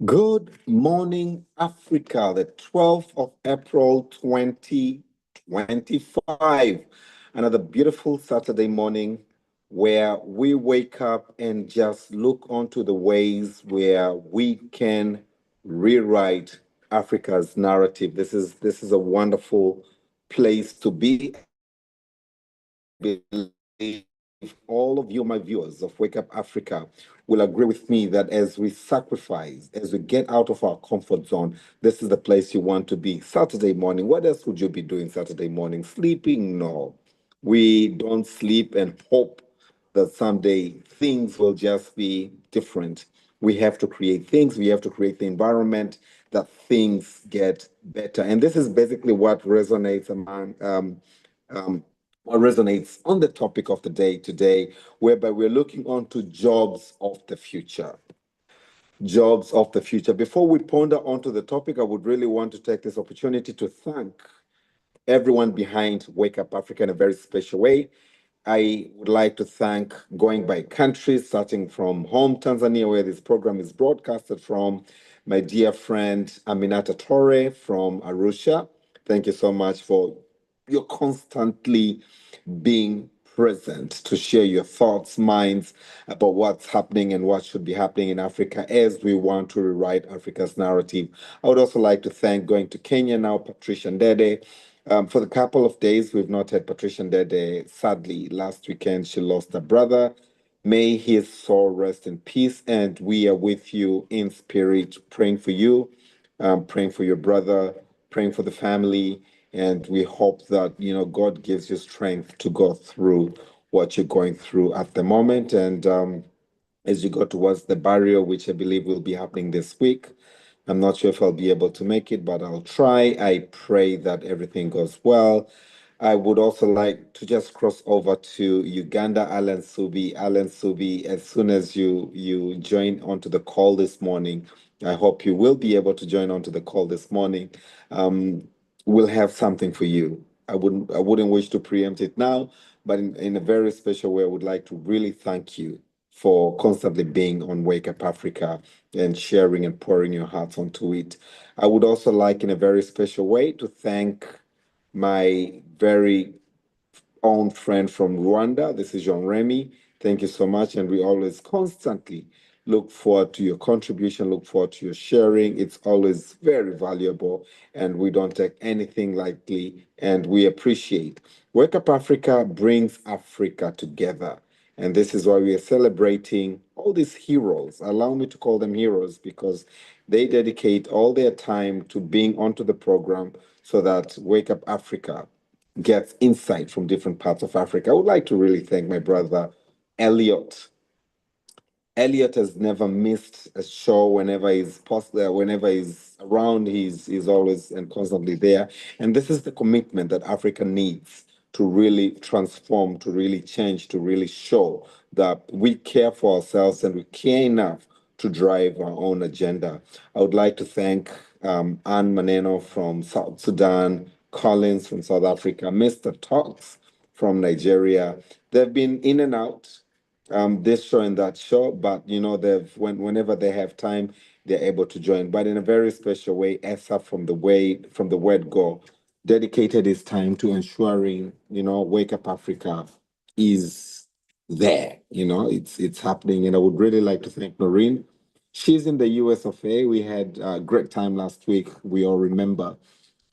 Good morning, Africa, the 12th of April, 2025. Another beautiful Saturday morning where we wake up and just look onto the ways where we can rewrite Africa's narrative. This is a wonderful place to be. I believe all of you, my viewers of Wake Up Africa, will agree with me that as we sacrifice, as we get out of our comfort zone, this is the place you want to be. Saturday morning, what else would you be doing Saturday morning? Sleeping? No. We don't sleep and hope that someday things will just be different. We have to create things, we have to create the environment that things get better. And this is basically um, what resonates on the topic of the day today, whereby we're looking on to jobs of the future. Jobs of the future. Before we ponder onto the topic, I would really want to take this opportunity to thank everyone behind Wake Up Africa in a very special way. I would like to thank, going by country, starting from home, Tanzania, where this program is broadcasted from, my dear friend Aminata Torre from Arusha. Thank you so much for your constantly being present to share your thoughts, minds about what's happening and what should be happening in Africa as we want to rewrite Africa's narrative. I would also like to thank, going to Kenya now, Patricia Ndede. For the couple of days, we've not had Patricia Ndede. Sadly, last weekend she lost her brother. May his soul rest in peace, and we are with you in spirit, praying for you, praying for your brother, praying for the family, and we hope that God gives you strength to go through what you're going through at the moment, and as you go towards the burial, which I believe will be happening this week. I'm not sure if I'll be able to make it, but I'll try. I pray that everything goes well. I would also like to just cross over to Uganda, Alan Subi. Alan Subi, as soon as you join onto the call this morning, I hope you will be able to join onto the call this morning. Um, we'll have something for you. I wouldn't wish to preempt it now, but in a very special way, I would like to really thank you for constantly being on Wake Up Africa and sharing and pouring your hearts onto it. I would also like, in a very special way, to thank my very own friend from Rwanda. This is Jean Remy. Thank you so much. And we always constantly look forward to your contribution, look forward to your sharing. It's always very valuable, and we don't take anything lightly, and we appreciate. Wake Up Africa brings Africa together. And this is why we are celebrating all these heroes. Allow me to call them heroes because they dedicate all their time to being onto the program so that Wake Up Africa gets insight from different parts of Africa. I would like to really thank my brother Elliot. Elliot has never missed a show whenever he's possible, whenever he's around, he's always and constantly there. And this is the commitment that Africa needs to really transform, to really change, to really show that we care for ourselves and we care enough to drive our own agenda. I would like to thank Anne Maneno from South Sudan, Collins from South Africa, Mr. Talks from Nigeria. They've been in and out this show and that show, but whenever they have time, they're able to join. But in a very special way, Esa from the word go dedicated his time to ensuring Wake Up Africa is there. It's happening, and I would really like to thank Noreen. She's in the US of A. We had a great time last week. We all remember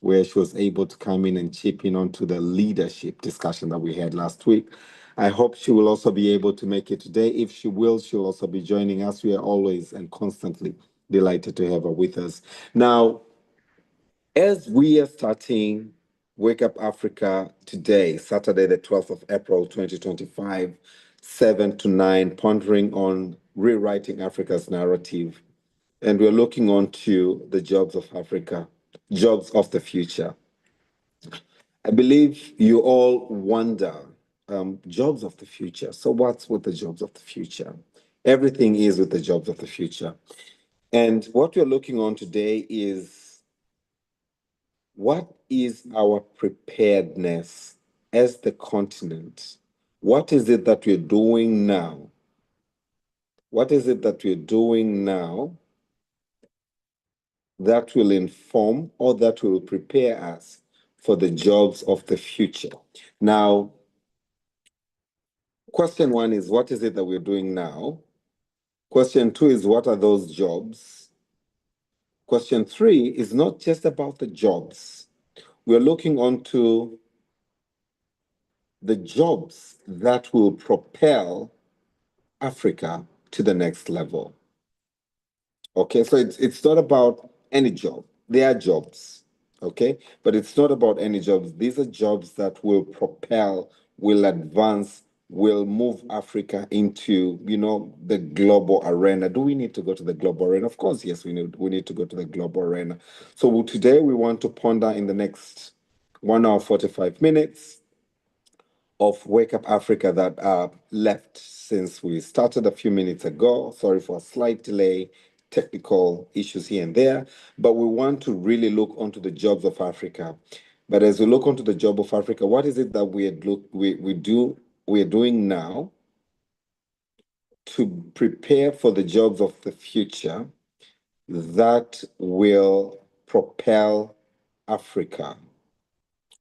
where she was able to come in and chip in onto the leadership discussion that we had last week. I hope she will also be able to make it today. If she will, she'll also be joining us. We are always and constantly delighted to have her with us. Now, as we are starting Wake Up Africa today, Saturday, the 12th of April, 2025, 7 to 9, pondering on rewriting Africa's narrative. And we're looking on to the jobs of Africa, jobs of the future. I believe you all wonder jobs of the future. So, what's with the jobs of the future? Everything is with the jobs of the future. And what we're looking on today is what is our preparedness as the continent? What is it that we're doing now? What is it that we're doing now that will inform or that will prepare us for the jobs of the future. Now, question one is, what is it that we're doing now? Question two is, what are those jobs? Question three is not just about the jobs. We're looking onto the jobs that will propel Africa to the next level. Okay, so it's not about any job. They are jobs, okay? But it's not about any jobs. These are jobs that will propel, will advance, will move Africa into, the global arena. Do we need to go to the global arena? Of course, yes, we need to go to the global arena. So today we want to ponder in the next 1 hour 45 minutes of Wake Up Africa that are left since we started a few minutes ago. Sorry for a slight delay, technical issues here and there, but we want to really look onto the jobs of Africa. But as we look onto the job of Africa, what is it that we're doing now to prepare for the jobs of the future that will propel Africa,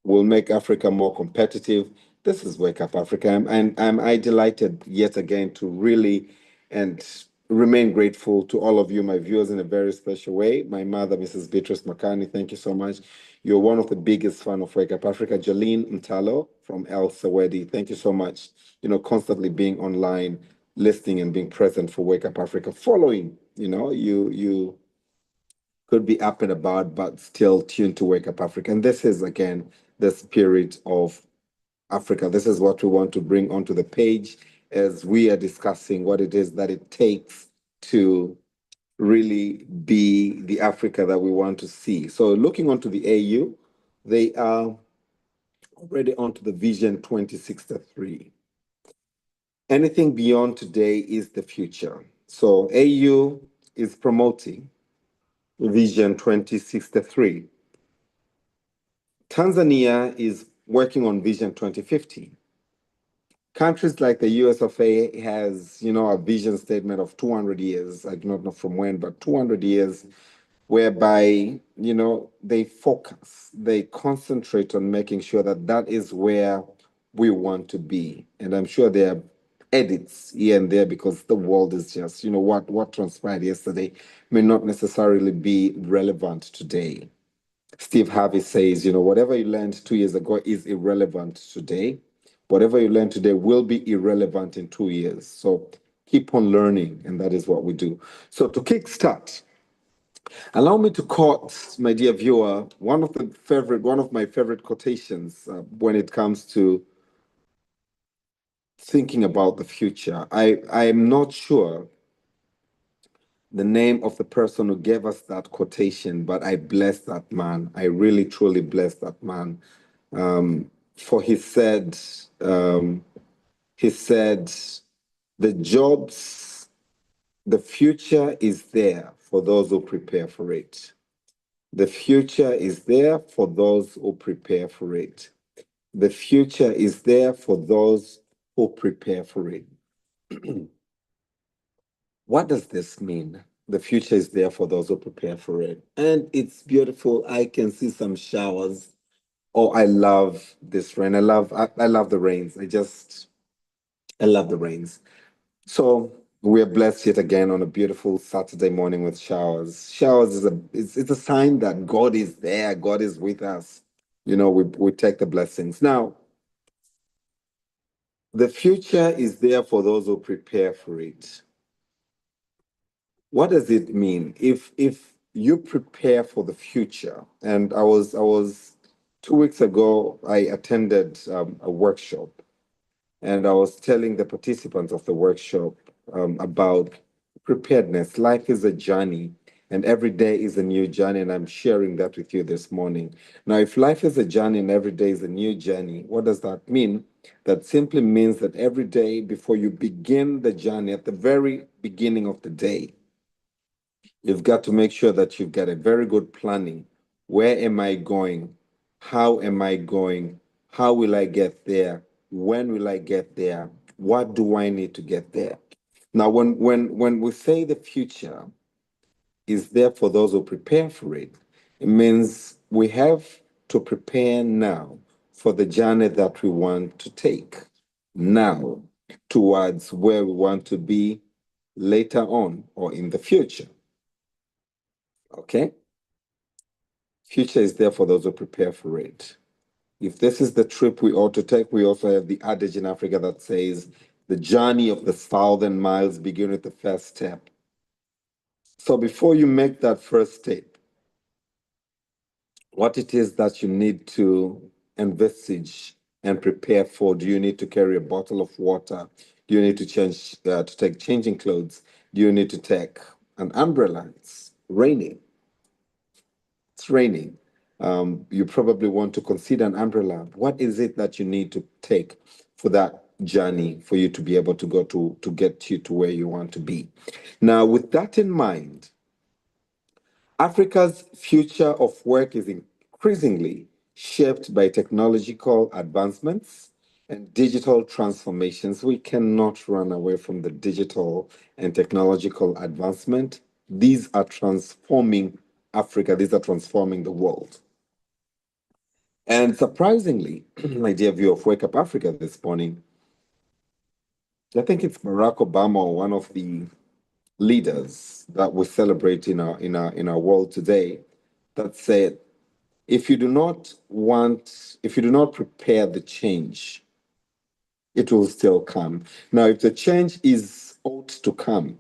will make Africa more competitive? This is Wake Up Africa. And I'm delighted yet again to really and remain grateful to all of you, my viewers, in a very special way. My mother, Mrs. Beatrice Makani, thank you so much. You're one of the biggest fan of Wake Up Africa. Jolene Mtalo from El Sawedi, thank you so much. Constantly being online, listening and being present for Wake Up Africa, following, you could be up and about, but still tuned to Wake Up Africa. And this is, again, the spirit of Africa. This is what we want to bring onto the page as we are discussing what it is that it takes to really be the Africa that we want to see. So looking onto the AU, they are already onto the Vision 2063. Anything beyond today is the future. So AU is promoting Vision 2063. Tanzania is working on Vision 2050. Countries like the US of A has, a vision statement of 200 years. I do not know from when, but 200 years, whereby, they focus, they concentrate on making sure that that is where we want to be. And I'm sure there are edits here and there because the world is just, what transpired yesterday may not necessarily be relevant today. Steve Harvey says, whatever you learned 2 years ago is irrelevant today. Whatever you learn today will be irrelevant in 2 years. So keep on learning, and that is what we do. So to kickstart, allow me to quote, my dear viewer, one of my favorite quotations when it comes to thinking about the future. I am not sure the name of the person who gave us that quotation, but I bless that man. I really, truly bless that man. For he said, the jobs, the future is there for those who prepare for it. The future is there for those who prepare for it. The future is there for those who prepare for it. What does this mean? The future is there for those who prepare for it. And it's beautiful. I can see some showers. Oh, I love this rain. I love the rains. I love the rains. So we're blessed yet again on a beautiful Saturday morning with showers. Showers it's a sign that God is there, God is with us. We take the blessings. Now, the future is there for those who prepare for it. What does it mean? If you prepare for the future, and I was 2 weeks ago, I attended a workshop, and I was telling the participants of the workshop about preparedness. Life is a journey, and every day is a new journey, and I'm sharing that with you this morning. Now, if life is a journey and every day is a new journey, what does that mean? That simply means that every day before you begin the journey, at the very beginning of the day, you've got to make sure that you've got a very good planning. Where am I going? How am I going? How will I get there? When will I get there? What do I need to get there? Now, when we say the future, is there for those who prepare for it. It means we have to prepare now for the journey that we want to take now towards where we want to be later on or in the future. Okay? Future is there for those who prepare for it. If this is the trip we ought to take, we also have the adage in Africa that says the journey of the 1,000 miles begins with the first step. So before you make that first step, what it is that you need to envisage and prepare for. Do you need to carry a bottle of water? Do you need to take changing clothes? Do you need to take an umbrella? It's raining. It's raining. You probably want to consider an umbrella. What is it that you need to take for that journey for you to be able to go to get you to where you want to be? Now, with that in mind, Africa's future of work is increasingly shaped by technological advancements and digital transformations. We cannot run away from the digital and technological advancement. These are transforming Africa, these are transforming the world. And surprisingly, my dear viewer of Wake Up Africa this morning, I think it's Barack Obama, one of the leaders that we celebrate in our world today, that said, if you do not prepare the change, it will still come. Now, if the change is ought to come,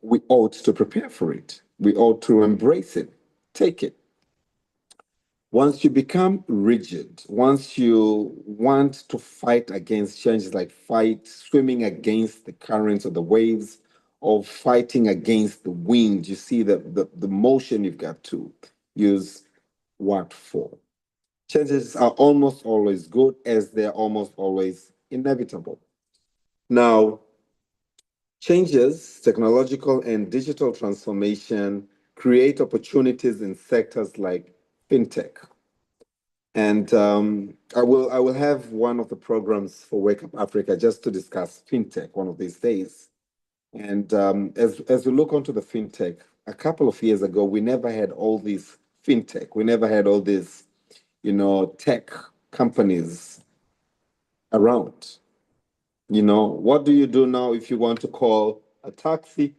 we ought to prepare for it. We ought to embrace it, take it. Once you become rigid, once you want to fight against changes, like swimming against the currents or the waves, or fighting against the wind, you see the motion you've got to use what for. Changes are almost always good as they're almost always inevitable. Now, changes, technological and digital transformation create opportunities in sectors like fintech. And I will have one of the programs for Wake Up Africa just to discuss fintech one of these days. And as we look onto the fintech, a couple of years ago, we never had all these fintech. We never had all these, tech companies around. What do you do now if you want to call a taxi?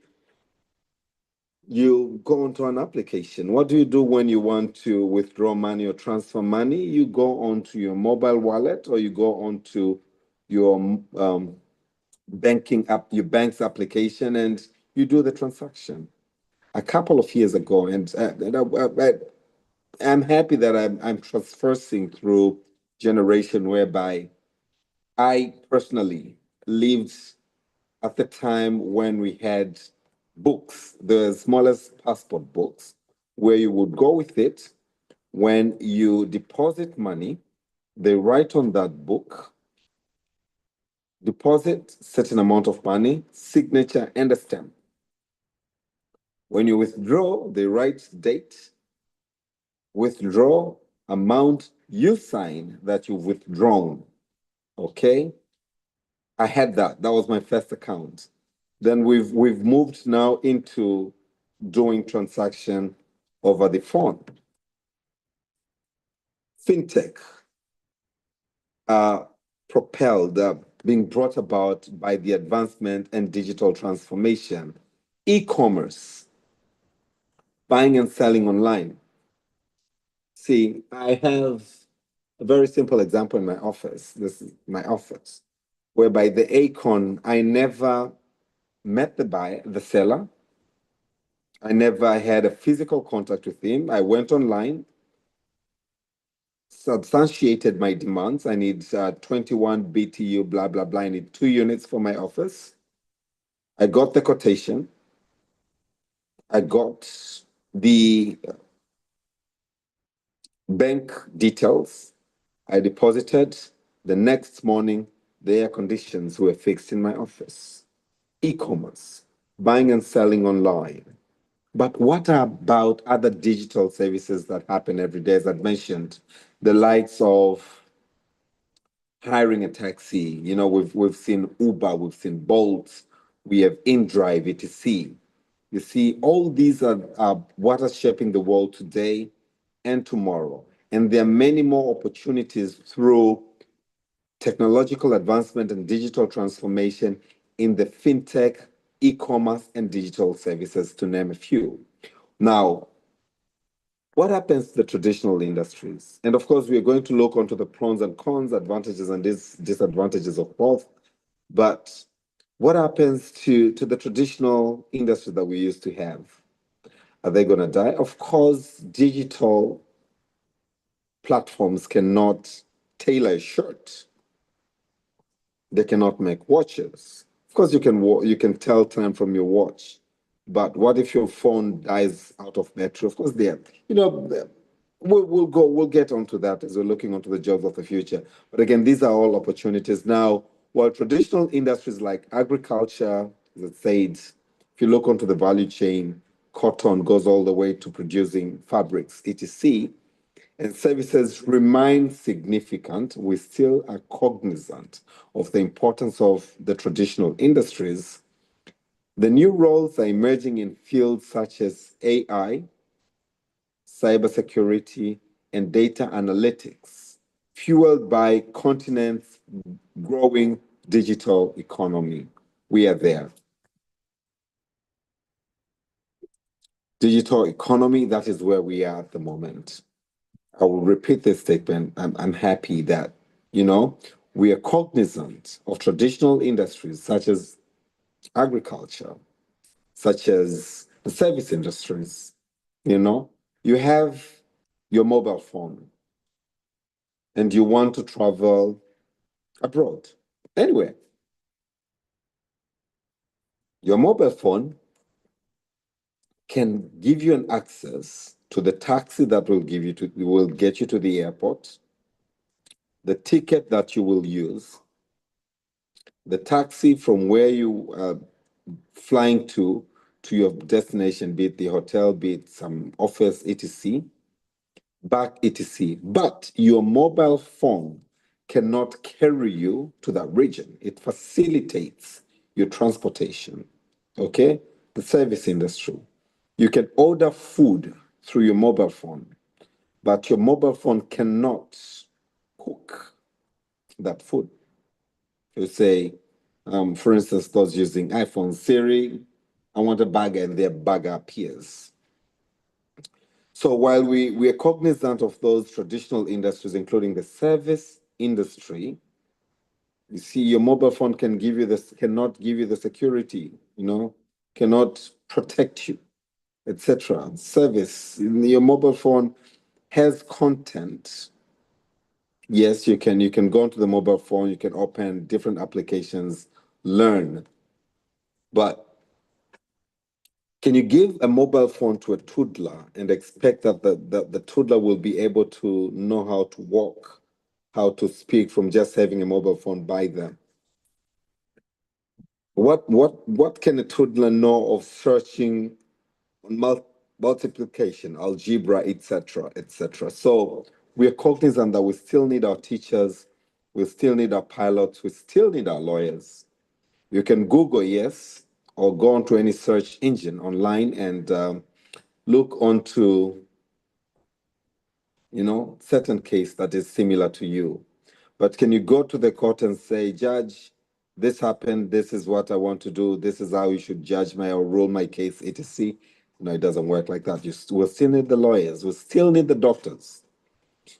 You go onto an application. What do you do when you want to withdraw money or transfer money? You go onto your mobile wallet or you go onto your banking app, your bank's application, and you do the transaction. A couple of years ago, I'm happy that I'm traversing through generation whereby I personally lived at the time when we had books, the smallest passport books, where you would go with it when you deposit money, they write on that book, deposit certain amount of money, signature, and a stamp. When you withdraw, they write date, withdraw, amount you sign that you've withdrawn. Okay? I had that. That was my first account. Then we've moved now into doing transaction over the phone. Fintech, propelled, being brought about by the advancement and digital transformation. E-commerce, buying and selling online. See, I have a very simple example in my office. This is my office, whereby the Acon, I never met the seller. I never had a physical contact with him. I went online, substantiated my demands. I need 21 BTU, blah, blah, blah. I need 2 units for my office. I got the quotation. I got the bank details. I deposited. The next morning, the air conditions were fixed in my office. E-commerce, buying and selling online. But what about other digital services that happen every day? As I mentioned, the likes of hiring a taxi. We've seen Uber, we've seen Bolt, we have InDrive, etc. You see, all these are what are shaping the world today and tomorrow. And there are many more opportunities through technological advancement and digital transformation in the fintech, e-commerce, and digital services, to name a few. Now, what happens to the traditional industries? And of course, we are going to look onto the pros and cons, advantages and disadvantages of both. But what happens to the traditional industry that we used to have? Are they going to die? Of course, digital platforms cannot tailor a shirt. They cannot make watches. Of course, you can tell time from your watch, but what if your phone dies out of battery? Of course, there. We'll get onto that as we're looking onto the jobs of the future. But again, these are all opportunities now. While traditional industries like agriculture, as I said, if you look onto the value chain, cotton goes all the way to producing fabrics, etc. And services remain significant. We still are cognizant of the importance of the traditional industries. The new roles are emerging in fields such as AI, cybersecurity, and data analytics, fueled by continent's growing digital economy. We are there. Digital economy, that is where we are at the moment. I will repeat this statement. I'm happy that, you know, we are cognizant of traditional industries such as agriculture, such as the service industries. You know, you have your mobile phone and you want to travel abroad, anywhere. Your mobile phone can give you an access to the taxi that will get you to the airport, the ticket that you will use, the taxi from where you are flying to your destination, be it the hotel, be it some office, etc., back, etc. But your mobile phone cannot carry you to that region. It facilitates your transportation. Okay? The service industry. You can order food through your mobile phone, but your mobile phone cannot cook that food. You say, for instance, those using iPhone, Siri, I want a burger, and their burger appears. So while we are cognizant of those traditional industries, including the service industry, you see, your mobile phone cannot give you the security, cannot protect you, etc. Service, your mobile phone has content. Yes, you can go onto the mobile phone, you can open different applications, learn. But can you give a mobile phone to a toddler and expect that the toddler will be able to know how to walk, how to speak from just having a mobile phone by them? What can a toddler know of searching on multiplication, algebra, etc., etc.? So we are cognizant that we still need our teachers, we still need our pilots, we still need our lawyers. You can Google, yes, or go onto any search engine online and look onto, certain case that is similar to you. But can you go to the court and say, Judge, this happened, this is what I want to do, this is how you should judge my or rule my case, etc. No, it doesn't work like that. We'll still need the lawyers, we still need the doctors.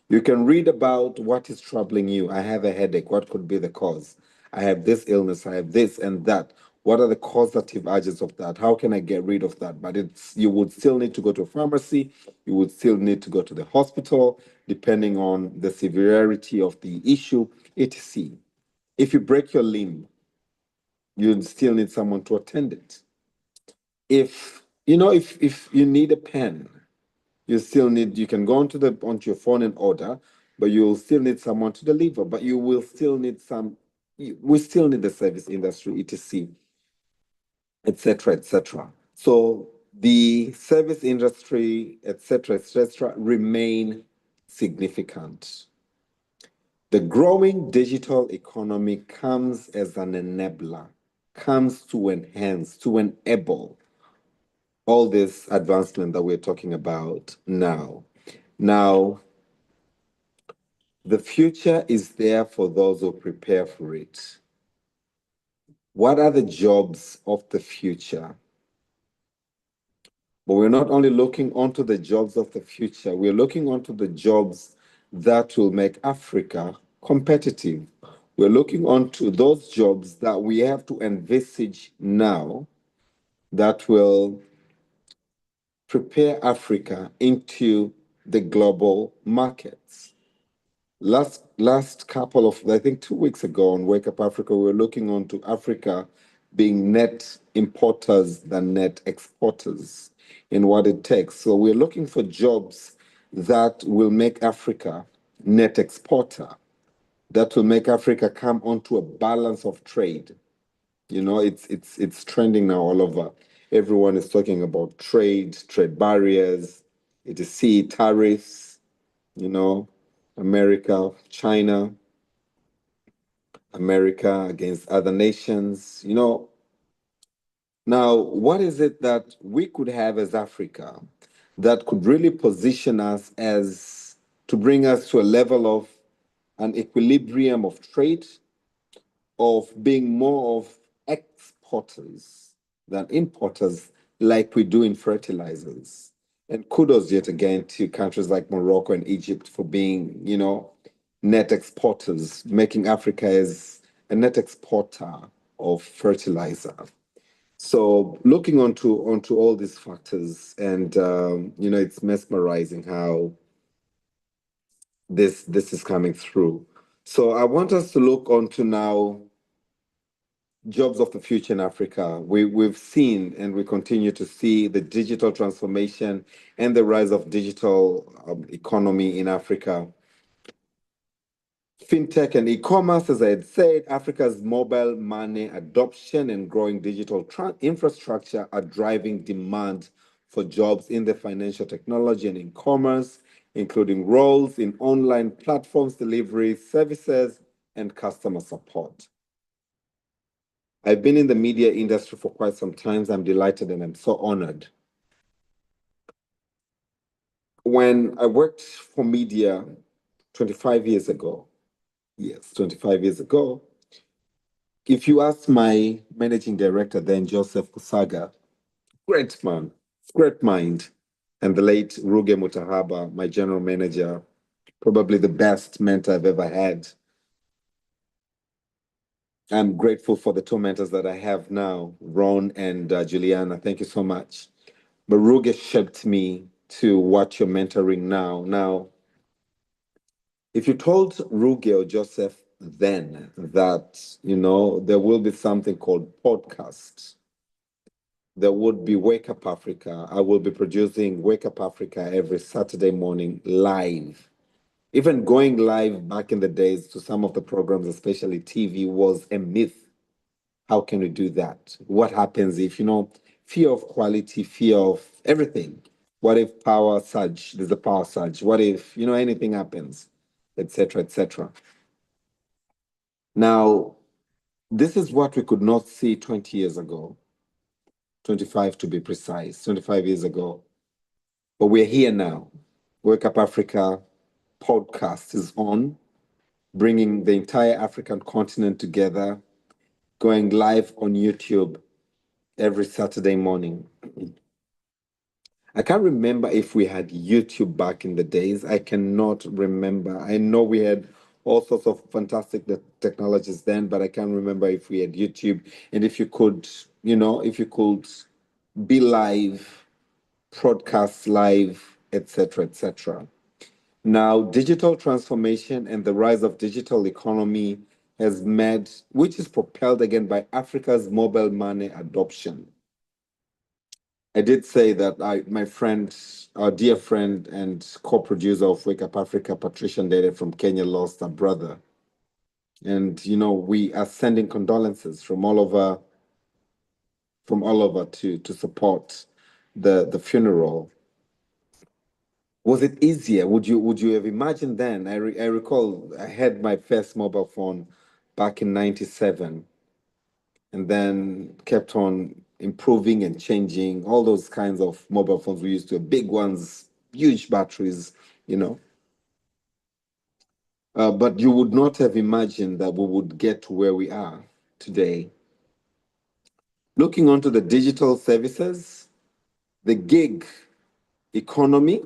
You can read about what is troubling you. I have a headache. What could be the cause? I have this illness. I have this and that. What are the causative agents of that? How can I get rid of that? But you would still need to go to a pharmacy. You would still need to go to the hospital, depending on the severity of the issue, etc. If you break your limb, you still need someone to attend it. If you need a pen, you can go onto your phone and order, but you'll still need someone to deliver, but you will still need we still need the service industry, etc., etc., etc. So the service industry, etc., etc., remain significant. The growing digital economy comes as an enabler, comes to enhance, to enable all this advancement that we're talking about now. Now, the future is there for those who prepare for it. What are the jobs of the future? But we're not only looking onto the jobs of the future, we're looking onto the jobs that will make Africa competitive. We're looking onto those jobs that we have to envisage now that will prepare Africa into the global markets. Last couple of, I think 2 weeks ago on Wake Up Africa, we were looking on to Africa being net importers than net exporters in what it takes. So we're looking for jobs that will make Africa net exporter, that will make Africa come onto a balance of trade. You know, it's trending now all over. Everyone is talking about trade barriers, etc., tariffs, you know, America, China, America against other nations. You know, now what is it that we could have as Africa that could really position us as to bring us to a level of an equilibrium of trade, of being more of exporters than importers, like we do in fertilizers. And kudos yet again to countries like Morocco and Egypt for being, you know, net exporters, making Africa as a net exporter of fertilizer. So looking onto all these factors, and you know, it's mesmerizing how this is coming through. So I want us to look onto now jobs of the future in Africa. We've seen and we continue to see the digital transformation and the rise of digital economy in Africa. Fintech and e-commerce, as I had said, Africa's mobile money adoption and growing digital infrastructure are driving demand for jobs in the financial technology and in commerce, including roles in online platforms, delivery services, and customer support. I've been in the media industry for quite some time. I'm delighted and I'm so honored. When I worked for media 25 years ago, yes, 25 years ago, if you ask my managing director then, Joseph Kusaga, great man, great mind, and the late Ruge Mutahaba, my general manager, probably the best mentor I've ever had. I'm grateful for the two mentors that I have now, Ron and Juliana. Thank you so much. But Ruge shaped me to what you're mentoring now. Now, if you told Ruge or Joseph then that, you know, there will be something called podcast, there would be Wake Up Africa. I will be producing Wake Up Africa every Saturday morning live. Even going live back in the days to some of the programs, especially TV, was a myth. How can we do that? What happens if, you know, fear of quality, fear of everything? What if power surge? There's a power surge. What if, you know, anything happens, etc., etc. Now, this is what we could not see 20 years ago, 25 to be precise, 25 years ago. But we're here now. Wake Up Africa podcast is on, bringing the entire African continent together, going live on YouTube every Saturday morning. I can't remember if we had YouTube back in the days. I cannot remember. I know we had all sorts of fantastic technologies then, but I can't remember if we had YouTube and if you could, you know, if you could be live, broadcast live, etc., etc. Now, digital transformation and the rise of digital economy has made, which is propelled again by Africa's mobile money adoption. I did say that my friend, our dear friend and co-producer of Wake Up Africa, Patricia Ndede from Kenya, lost her brother. And, you know, we are sending condolences from all over to support the funeral. Was it easier? Would you have imagined then? I recall I had my first mobile phone back in '97, and then kept on improving and changing. All those kinds of mobile phones we used to, big ones, huge batteries, you know. But you would not have imagined that we would get to where we are today. Looking onto the digital services, the gig economy,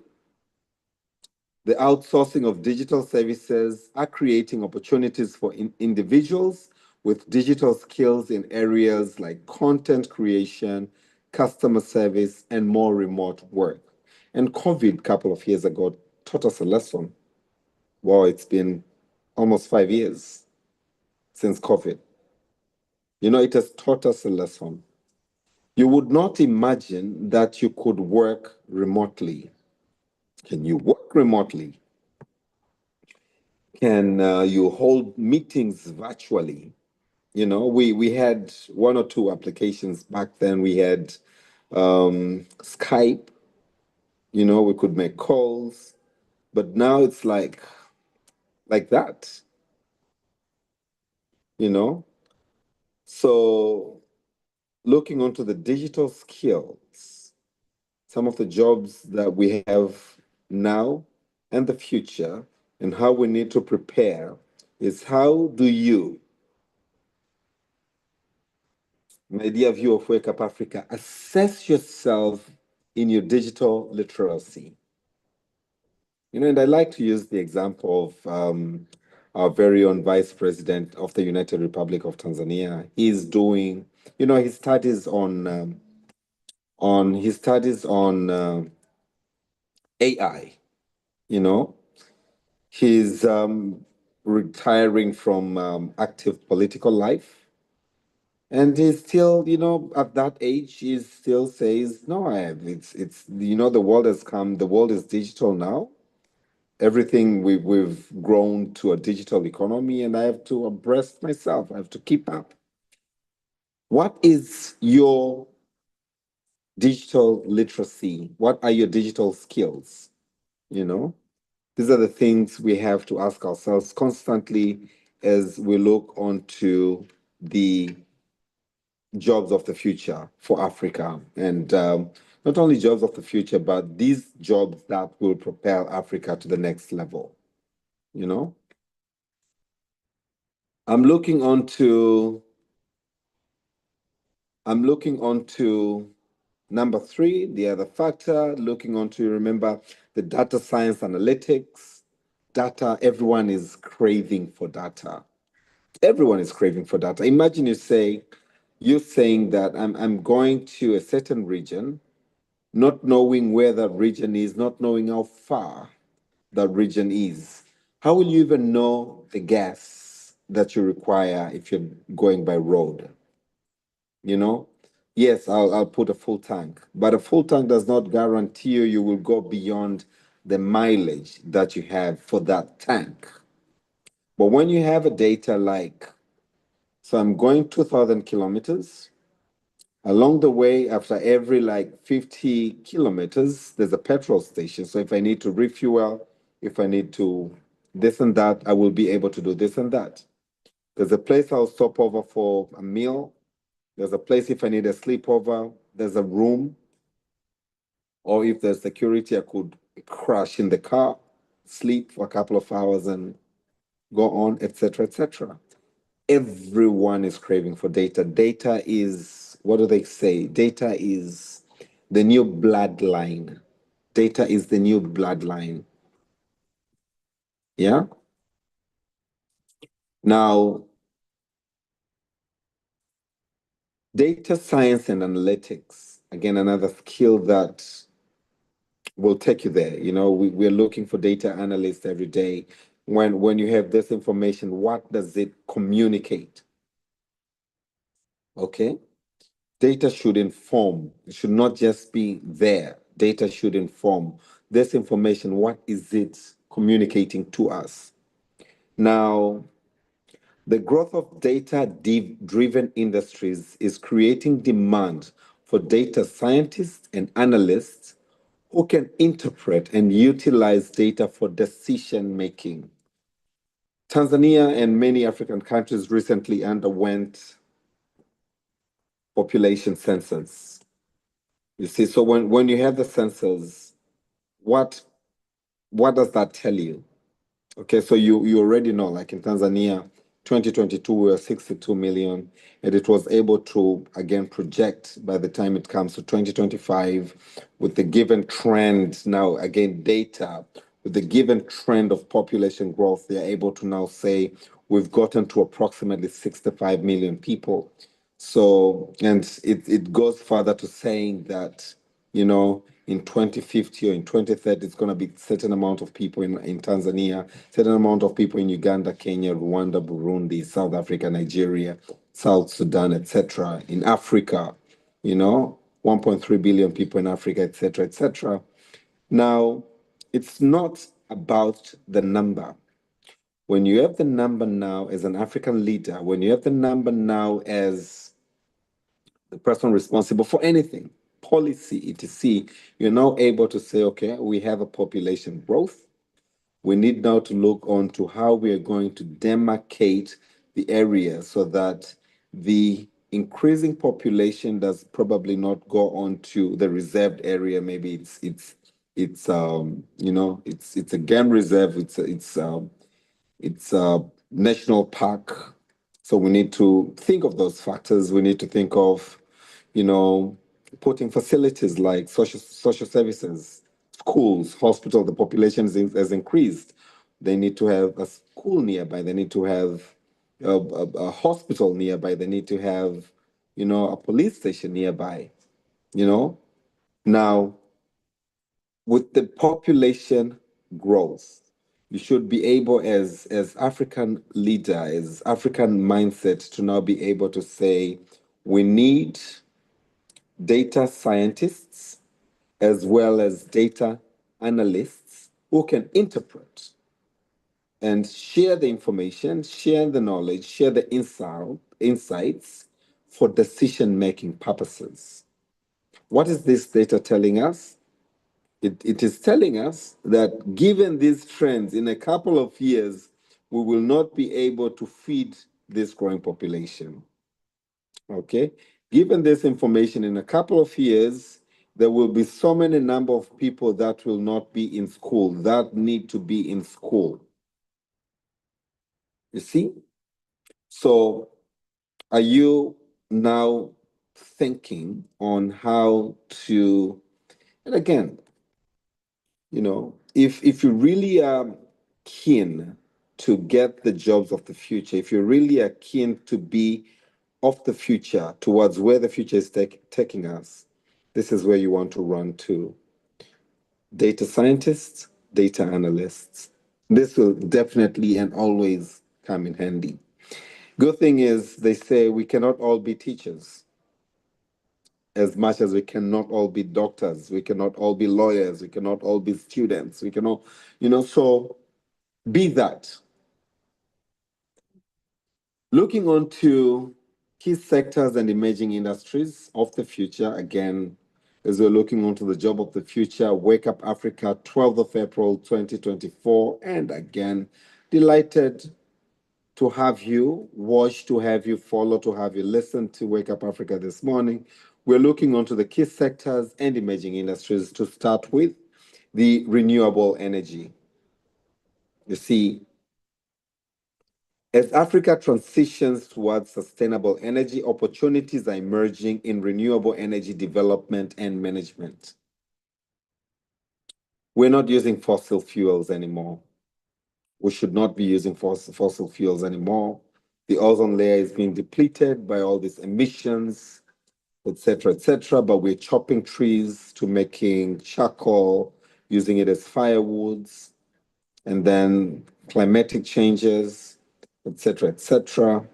the outsourcing of digital services are creating opportunities for individuals with digital skills in areas like content creation, customer service, and more remote work. And COVID, a couple of years ago, taught us a lesson. Wow, it's been almost 5 years since COVID. You know, it has taught us a lesson. You would not imagine that you could work remotely. Can you work remotely? Can you hold meetings virtually? You know, we had one or two applications back then. We had Skype, you know, we could make calls, but now it's like that, you know. So looking onto the digital skills, some of the jobs that we have now and the future, and how we need to prepare is how do you, my dear viewer of Wake Up Africa, assess yourself in your digital literacy. You know, and I like to use the example of our very own Vice President of the United Republic of Tanzania. He's doing, you know, his studies on AI. You know, he's retiring from active political life. And he's still, you know, at that age, he still says, no, it's, you know, the world has come, the world is digital now. Everything we've grown to a digital economy, and I have to abreast myself. I have to keep up. What is your digital literacy? What are your digital skills? You know, these are the things we have to ask ourselves constantly as we look onto the jobs of the future for Africa. And not only jobs of the future, but these jobs that will propel Africa to the next level. You know, I'm looking onto I'm looking onto number three, the other factor, looking onto, remember, the data science analytics. Data, everyone is craving for data. Everyone is craving for data. Imagine you're saying that I'm going to a certain region, not knowing where that region is, not knowing how far that region is. How will you even know the gas that you require if you're going by road? You know, yes, I'll put a full tank, but a full tank does not guarantee you will go beyond the mileage that you have for that tank. But when you have a data like, so I'm going 2,000 kilometers, along the way, after every like 50 kilometers, there's a petrol station. So if I need to refuel, if I need to this and that, I will be able to do this and that. There's a place I'll stop over for a meal. There's a place if I need a sleepover. There's a room. Or if there's security, I could crash in the car, sleep for a couple of hours and go on, etc., etc. Everyone is craving for data. Data is, what do they say? Data is the new bloodline. Data is the new bloodline. Yeah. Now, data science and analytics, again, another skill that will take you there. You know, we're looking for data analysts every day. When you have this information, what does it communicate? Okay. Data should inform. It should not just be there. Data should inform. This information, what is it communicating to us? Now, the growth of data-driven industries is creating demand for data scientists and analysts who can interpret and utilize data for decision making. Tanzania and many African countries recently underwent population census. You see, so when you have the census, what what does that tell you? Okay, so you already know, like in Tanzania, 2022 we were 62 million, and it was able to again project by the time it comes to 2025 with the given trend now again data with the given trend of population growth, they're able to now say we've gotten to approximately 65 million people. So, and it goes further to saying that, in 2050 or in 2030, it's going to be certain amount of people in Tanzania, certain amount of people in Uganda, Kenya, Rwanda, Burundi, South Africa, Nigeria, South Sudan, etc. In Africa, 1.3 billion people in Africa, etc., etc. Now, it's not about the number. When you have the number now as an African leader, when you have the number now as the person responsible for anything, policy, etc., you're now able to say, okay, we have a population growth. We need now to look on to how we are going to demarcate the area so that the increasing population does probably not go on to the reserved area. Maybe it's a game reserve. It's a national park. So we need to think of those factors. We need to think of, putting facilities like social services, schools, hospital. The population has increased. They need to have a school nearby. They need to have a hospital nearby. They need to have, a police station nearby. You know, now with the population growth, you should be able as African leader, as African mindset to now be able to say we need data scientists as well as data analysts who can interpret and share the information, share the knowledge, share the insights for decision making purposes. What is this data telling us? It is telling us that given these trends, in a couple of years, we will not be able to feed this growing population. Okay? Given this information, in a couple of years, there will be so many number of people that will not be in school, that need to be in school. You see? So are you now thinking on how to, and again, if you really are keen to get the jobs of the future, if you really are keen to be of the future towards where the future is taking us, this is where you want to run to. Data scientists, data analysts. This will definitely and always come in handy. Good thing is, they say we cannot all be teachers as much as we cannot all be doctors, we cannot all be lawyers, we cannot all be students, we cannot, so be that. Looking on to key sectors and emerging industries of the future, again, as we're looking onto the job of the future, Wake Up Africa, 12th of April, 2024. And again, delighted to have you watch, to have you follow, to have you listen to Wake Up Africa this morning. We're looking onto the key sectors and emerging industries to start with the renewable energy. You see, as Africa transitions towards sustainable energy, opportunities are emerging in renewable energy development and management. We're not using fossil fuels anymore. We should not be using fossil fuels anymore. The ozone layer is being depleted by all these emissions, etc., etc. But we're chopping trees to making charcoal, using it as firewoods, and then climatic changes, etc., etc.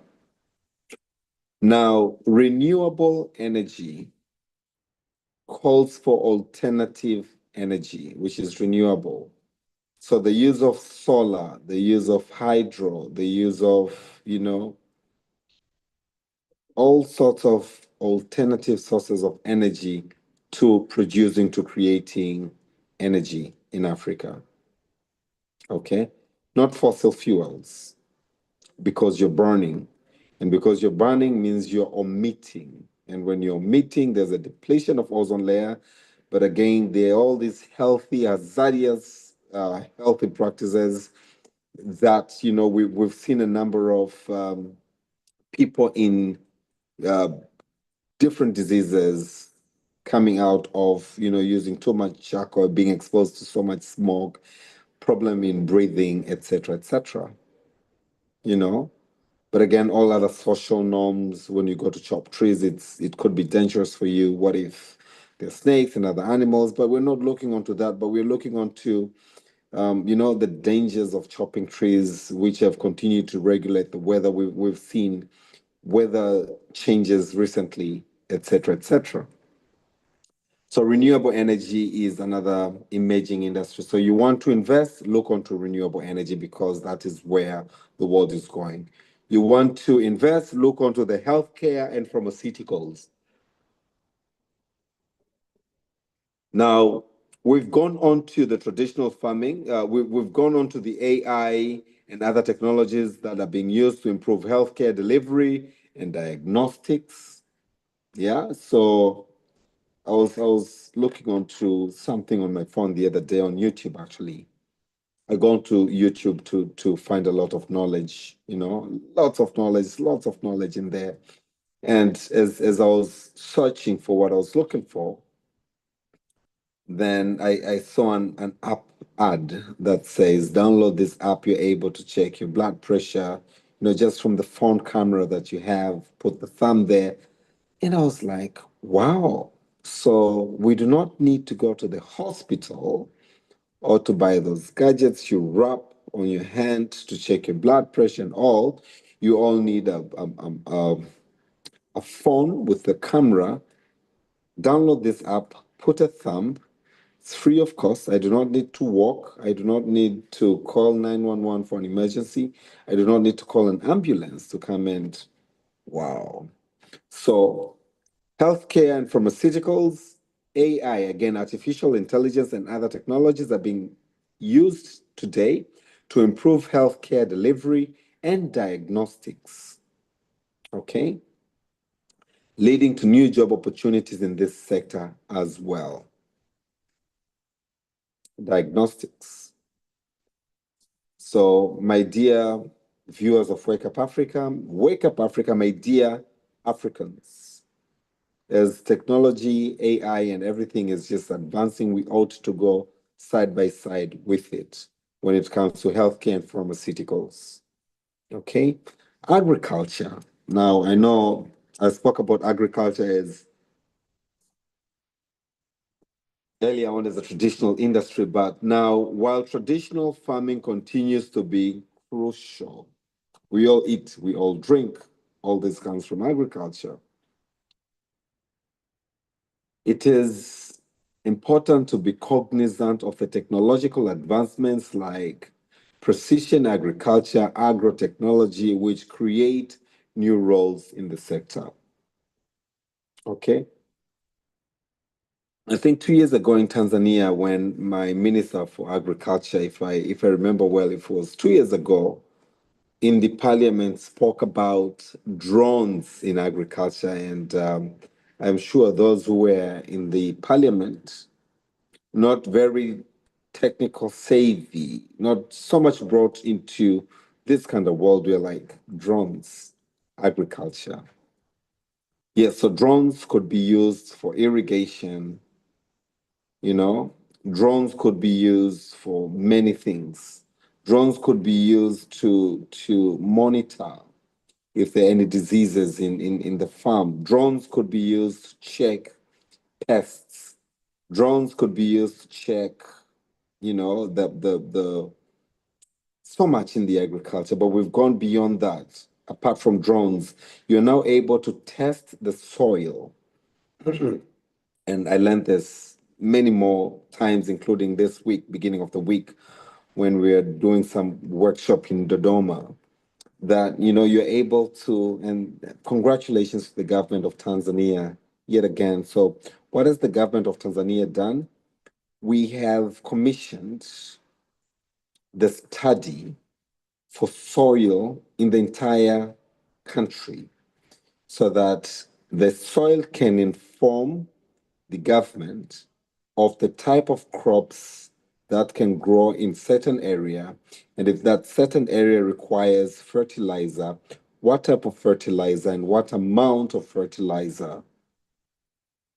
Now, renewable energy calls for alternative energy, which is renewable. So the use of solar, the use of hydro, the use of, all sorts of alternative sources of energy to producing, to creating energy in Africa. Okay? Not fossil fuels, because you're burning. And because you're burning means you're emitting. And when you're emitting, there's a depletion of ozone layer. But again, there are all these healthy, hazardous, healthy practices that, we've seen a number of people in uh, different diseases coming out of, using too much charcoal, being exposed to so much smoke, problem in breathing, etc., etc. You know, but again, all other social norms. When you go to chop trees, it could be dangerous for you. What if there's snakes and other animals? But we're not looking onto that. But we're looking onto the dangers of chopping trees, which have continued to regulate the weather. We've seen weather changes recently, etc., etc. So renewable energy is another emerging industry. So you want to invest, look onto renewable energy because that is where the world is going. You want to invest, look onto the healthcare and pharmaceuticals. Now, we've gone on to the traditional farming. We've gone on to the AI and other technologies that are being used to improve healthcare delivery and diagnostics. Yeah, so I was looking onto something on my phone the other day on YouTube actually. I go to YouTube to find a lot of knowledge, lots of knowledge in there. And as I was searching for what I was looking for, then I saw an app ad that says download this app, you're able to check your blood pressure, just from the phone camera that you have, put the thumb there. And I was like, wow. So we do not need to go to the hospital or to buy those gadgets you wrap on your hand to check your blood pressure and all. You all need a phone with a camera. Download this app, put a thumb. It's free of cost. I do not need to walk. I do not need to call 911 for an emergency. I do not need to call an ambulance to come and wow. So healthcare and pharmaceuticals, AI, again, artificial intelligence and other technologies are being used today to improve healthcare delivery and diagnostics. Okay, leading to new job opportunities in this sector as well. Diagnostics. So, my dear viewers of Wake Up Africa, my dear Africans, as technology, AI, and everything is just advancing, we ought to go side by side with it when it comes to healthcare and pharmaceuticals. Okay, agriculture. Now, I know I spoke about agriculture as earlier on as a traditional industry, but now, while traditional farming continues to be crucial, we all eat, we all drink, all this comes from agriculture. It is important to be cognizant of the technological advancements like precision agriculture, agrotechnology, which create new roles in the sector. Okay. I think 2 years ago in Tanzania, when my minister for agriculture, if I remember well, if it was 2 years ago, in the parliament spoke about drones in agriculture, and I'm sure those who were in the parliament, not very technical savvy, not so much brought into this kind of world where like drones, agriculture. Yes, so drones could be used for irrigation, you know, drones could be used for many things. Drones could be used to monitor if there are any diseases in the farm. Drones could be used to check pests. Drones could be used to check, the so much in the agriculture, but we've gone beyond that. Apart from drones, you're now able to test the soil. And I learned this many more times, including this week, beginning of the week, when we are doing some workshop in Dodoma, that you're able to, and congratulations to the government of Tanzania yet again. So what has the government of Tanzania done? We have commissioned the study for soil in the entire country so that The soil can inform the government of the type of crops that can grow in certain area, and if that certain area requires fertilizer, what type of fertilizer and what amount of fertilizer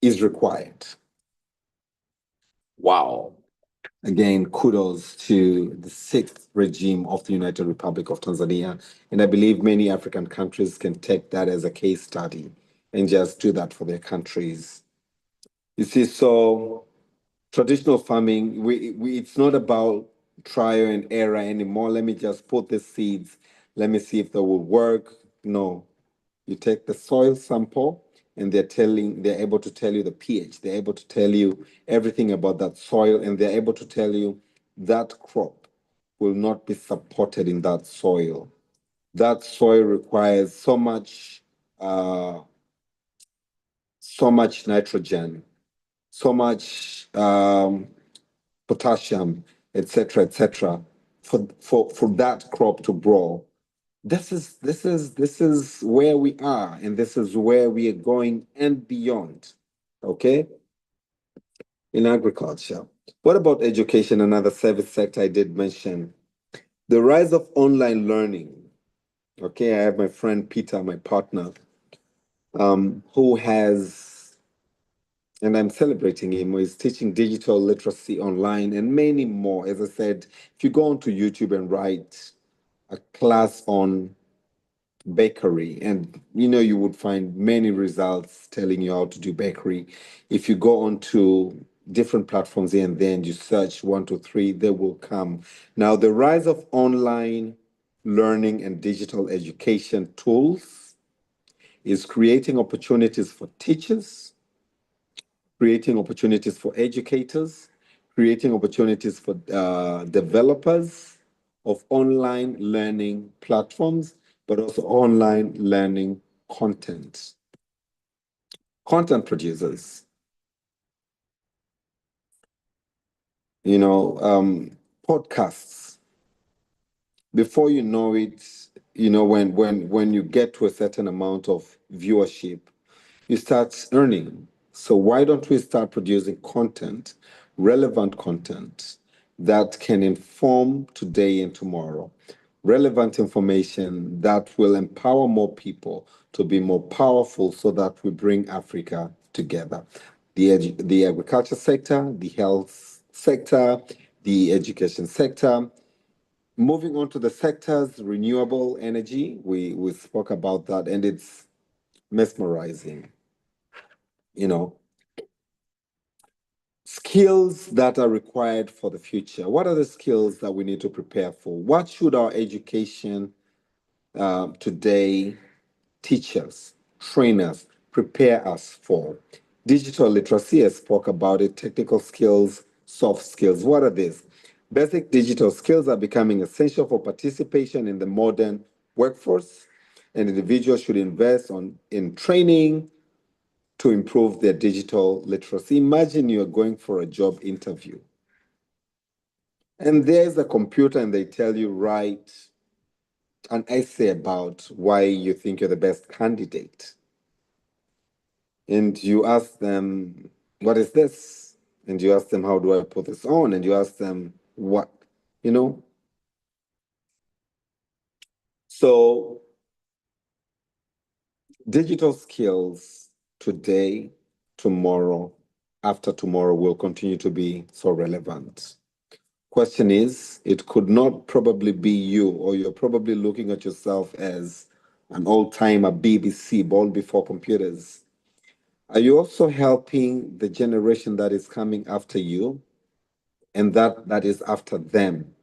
is required. Wow. Again, kudos to the sixth regime of the United Republic of Tanzania. And I believe many African countries can take that as a case study and just do that for their countries. You see, so traditional farming, it's not about trial and error anymore. Let me just put the seeds. Let me see if they will work. No, you take the soil sample and they're able to tell you the pH. They're able to tell you everything about that soil, and they're able to tell you that crop will not be supported in that soil. That soil requires uh, so much nitrogen, so much potassium, etc., for that crop to grow. This is where we are, and this is where we are going and beyond. Okay, in agriculture. What about education? Another service sector I did mention. The rise of online learning. Okay, I have my friend Peter, my partner, who has, and I'm celebrating him, who is teaching digital literacy online and many more. As I said, if you go onto YouTube and write a class on bakery, and you would find many results telling you how to do bakery. If you go onto different platforms here and then you search 1 2 3, they will come. Now, the rise of online learning and digital education tools is creating opportunities for teachers, creating opportunities for educators, creating opportunities for developers of online learning platforms, but also online learning content. Content producers, podcasts. Before you know it, when you get to a certain amount of viewership, you start earning. So why don't we start producing content, relevant content that can inform today and tomorrow? Relevant information that will empower more people to be more powerful so that we bring Africa together. The agriculture sector, the health sector, the education sector. Moving on to the sectors, renewable energy, we spoke about that, and it's mesmerizing. you know, Skills that are required for the future. What are the skills that we need to prepare for? What should our education today teach us, train us, prepare us for? Digital literacy, I spoke about it, technical skills, soft skills. What are these? Basic digital skills are becoming essential for participation in the modern workforce, and individuals should invest in training, to improve their digital literacy. Imagine you're going for a job interview and there's a computer and they tell you, write an essay about why you think you're the best candidate. And you ask them, what is this? And you ask them, how do I put this on? And you ask them, what? You know? So, digital skills today, tomorrow, after tomorrow will continue to be so relevant. Question is, it could not probably be you, or you're probably looking at yourself as an old-timer BBC, born before computers. Are you also helping the generation that is coming after you and that is after them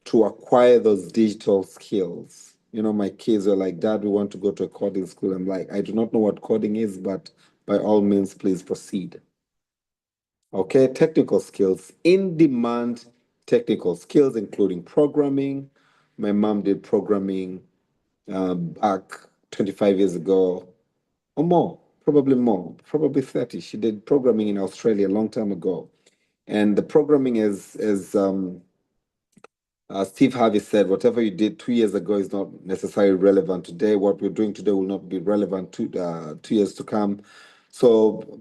to acquire those digital skills? My kids are like, Dad, we want to go to a coding school. I'm like, I do not know what coding is, but by all means, please proceed. Okay, technical skills, in demand technical skills, including programming. My mom did programming back 25 years ago or more, probably 30. She did programming in Australia a long time ago. And the programming is Steve Harvey said, whatever you did 2 years ago is not necessarily relevant today. What we're doing today will not be relevant 2 years to come. So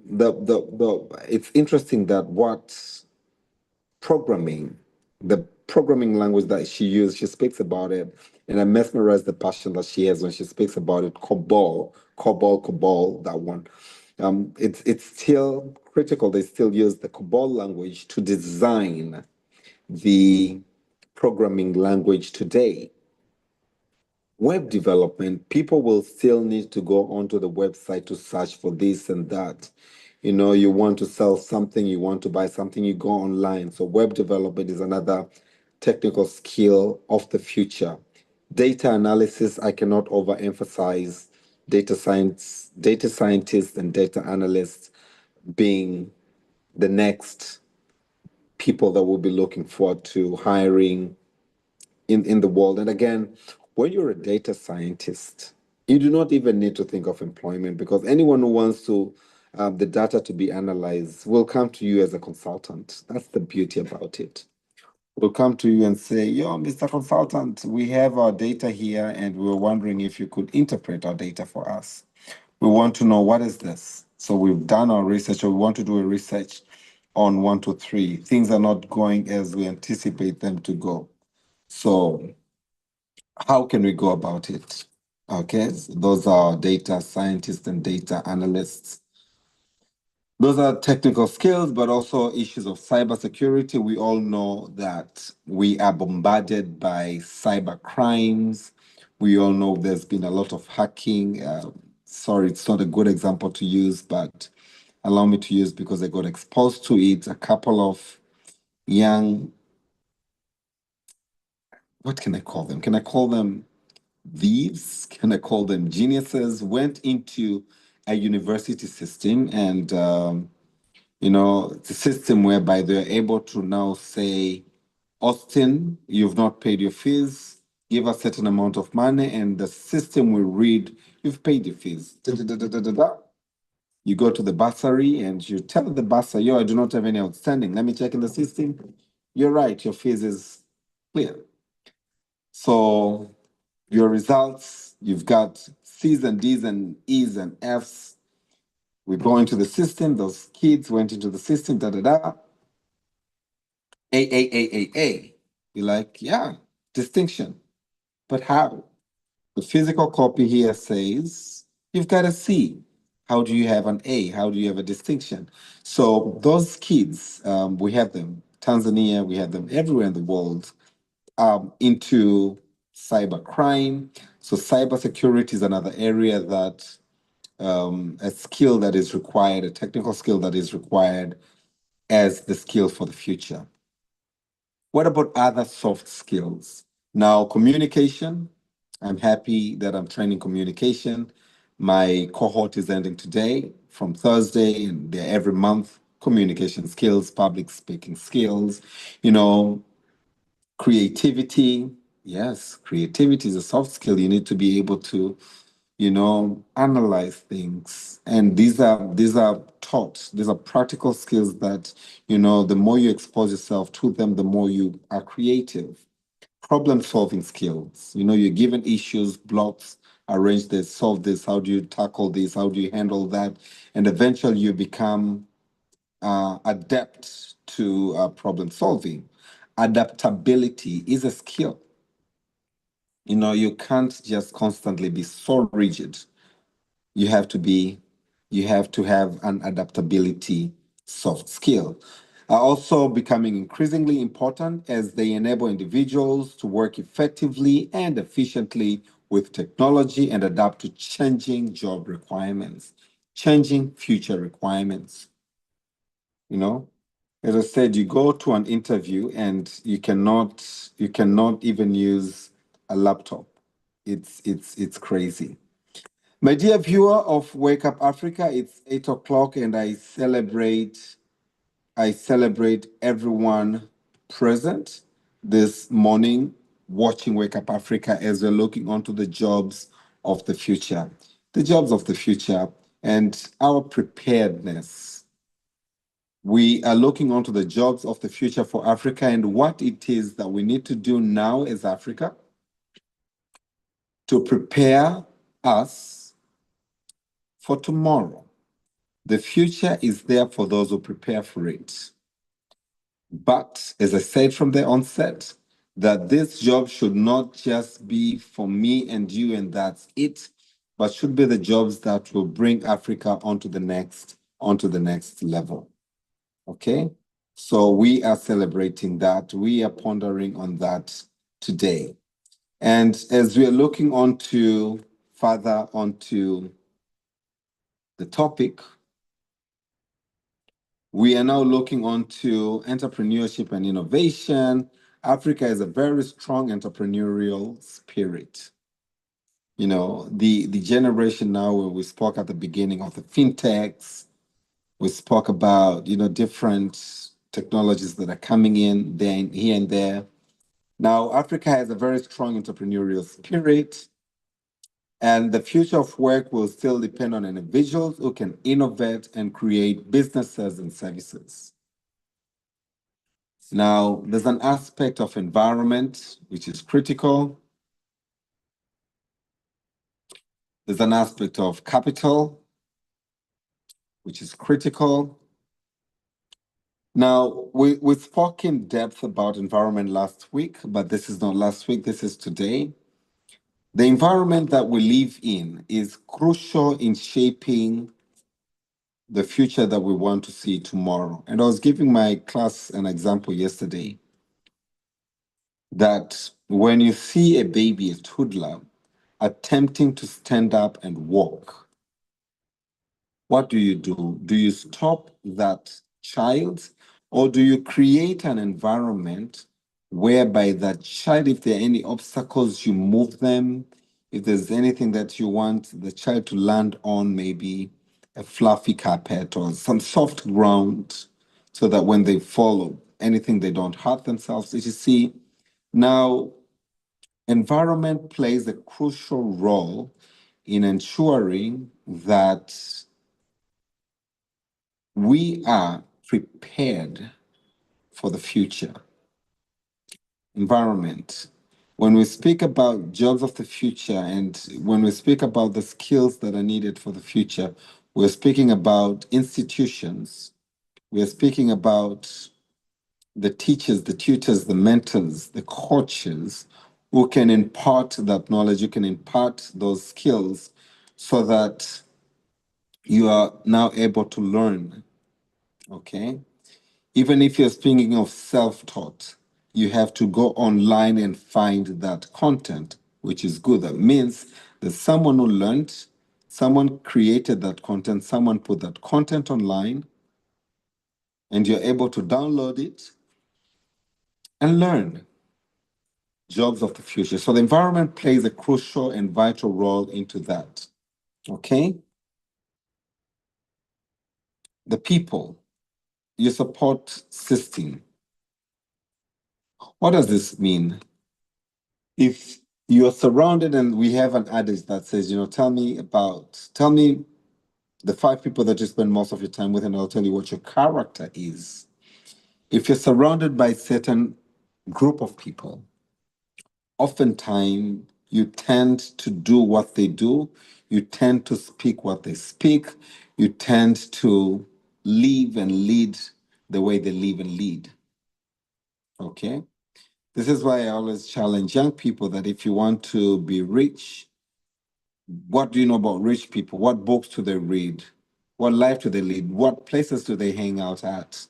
it's interesting that programming, the programming language that she used, she speaks about it, and I'm mesmerized the passion that she has when she speaks about it. COBOL, that one. It's still critical. They still use the COBOL language to design the programming language today. Web development, people will still need to go onto the website to search for this and that. You want to sell something, you want to buy something, you go online. So web development is another technical skill of the future. Data analysis, I cannot overemphasize data scientists and data analysts being the next people that we'll be looking forward to hiring in the world. And again, when you're a data scientist, you do not even need to think of employment, because anyone who wants to the data to be analyzed will come to you as a consultant. That's the beauty about it. Will come to you and say, "Yo, Mr. Consultant, we have our data here, and we're wondering if you could interpret our data for us. We want to know what is this. So we've done our research, or we want to do a research on 1, 2, 3. Things are not going as we anticipate them to go. So how can we go about it?" Okay, so those are data scientists and data analysts. Those are technical skills, but also issues of cybersecurity. We all know that we are bombarded by cyber crimes. We all know there's been a lot of hacking. Sorry, it's not a good example to use, but allow me to use, because I got exposed to it. A couple of young, what can I call them? Can I call them thieves? Can I call them geniuses? Went into a university system, and it's a system whereby they're able to now say, "Austin, you've not paid your fees. Give a certain amount of money," and the system will read, "You've paid your fees." Da, da, da, da, da, da, da. You go to the bursary and you tell the bursar, "Yo, I do not have any outstanding. Let me check in the system. You're right, your fees is clear." So your results, you've got C's and D's and E's and F's. We go into the system, those kids went into the system, da da da. A. You're like, yeah, distinction. But how? The physical copy here says you've got a C. How do you have an A? How do you have a distinction? So those kids, we have them Tanzania, we have them everywhere in the world, into cyber crime. So cybersecurity is another area that a skill that is required, a technical skill that is required as the skill for the future. What about other soft skills? Now, communication. I'm happy that I'm training communication. My cohort is ending today from Thursday, and they're every month. Communication skills, public speaking skills, you know, creativity. Yes, creativity is a soft skill. You need to be able to analyze things. And these are taught, these are practical skills that, the more you expose yourself to them, the more you are creative. Problem solving skills. You're given issues, blocks, arrange this, solve this, how do you tackle this, how do you handle that? And eventually you become adept to problem solving. Adaptability is a skill. You can't just constantly be so rigid. you have to be you have to have an adaptability soft skill, are also becoming increasingly important as they enable individuals to work effectively and efficiently with technology and adapt to changing job requirements, changing future requirements. you know as I said, you go to an interview and you cannot even use a laptop. It's crazy. My dear viewer of Wake Up Africa, it's 8 o'clock, and I celebrate everyone present this morning watching Wake Up Africa as we're looking onto the jobs of the future. The jobs of the future and our preparedness. We are looking onto the jobs of the future for Africa and what it is that we need to do now as Africa to prepare us for tomorrow. The future is there for those who prepare for it. But as I said from the onset, that this job should not just be for me and you and that's it, but should be the jobs that will bring Africa onto the next level. Okay? So we are celebrating that. We are pondering on that today. And as we are looking further onto the topic, we are now looking onto entrepreneurship and innovation. Africa is a very strong entrepreneurial spirit. You know, the generation now where we spoke at the beginning of the fintechs, we spoke about, different technologies that are coming in there, here and there. Now, Africa has a very strong entrepreneurial spirit, and the future of work will still depend on individuals who can innovate and create businesses and services. Now, there's an aspect of environment which is critical. There's an aspect of capital which is critical. Now, we spoke in depth about environment last week, but this is not last week, this is today. The environment that we live in is crucial in shaping the future that we want to see tomorrow. And I was giving my class an example yesterday that when you see a baby, a toddler, attempting to stand up and walk, what do you do? Do you stop that child, or do you create an environment whereby that child, if there are any obstacles, you move them? If there's anything that you want the child to land on, maybe a fluffy carpet or some soft ground, so that when they fall, anything, they don't hurt themselves. As you see, now environment plays a crucial role in ensuring that we are prepared for the future. Environment. When we speak about jobs of the future and when we speak about the skills that are needed for the future, we're speaking about institutions. We're speaking about the teachers, the tutors, the mentors, the coaches who can impart that knowledge, who can impart those skills so that you are now able to learn. Okay? Even if you're speaking of self-taught, you have to go online and find that content, which is good. That means there's someone who learned, someone created that content, someone put that content online, and you're able to download it and learn. Jobs of the future. So the environment plays a crucial and vital role into that. Okay? The people, your support system. What does this mean? If you're surrounded, and we have an adage that says, tell me the 5 people that you spend most of your time with, and I'll tell you what your character is. If you're surrounded by a certain group of people, oftentimes you tend to do what they do, you tend to speak what they speak, you tend to live and lead the way they live and lead. Okay? This is why I always challenge young people that if you want to be rich, what do you know about rich people? What books do they read? What life do they lead? What places do they hang out at?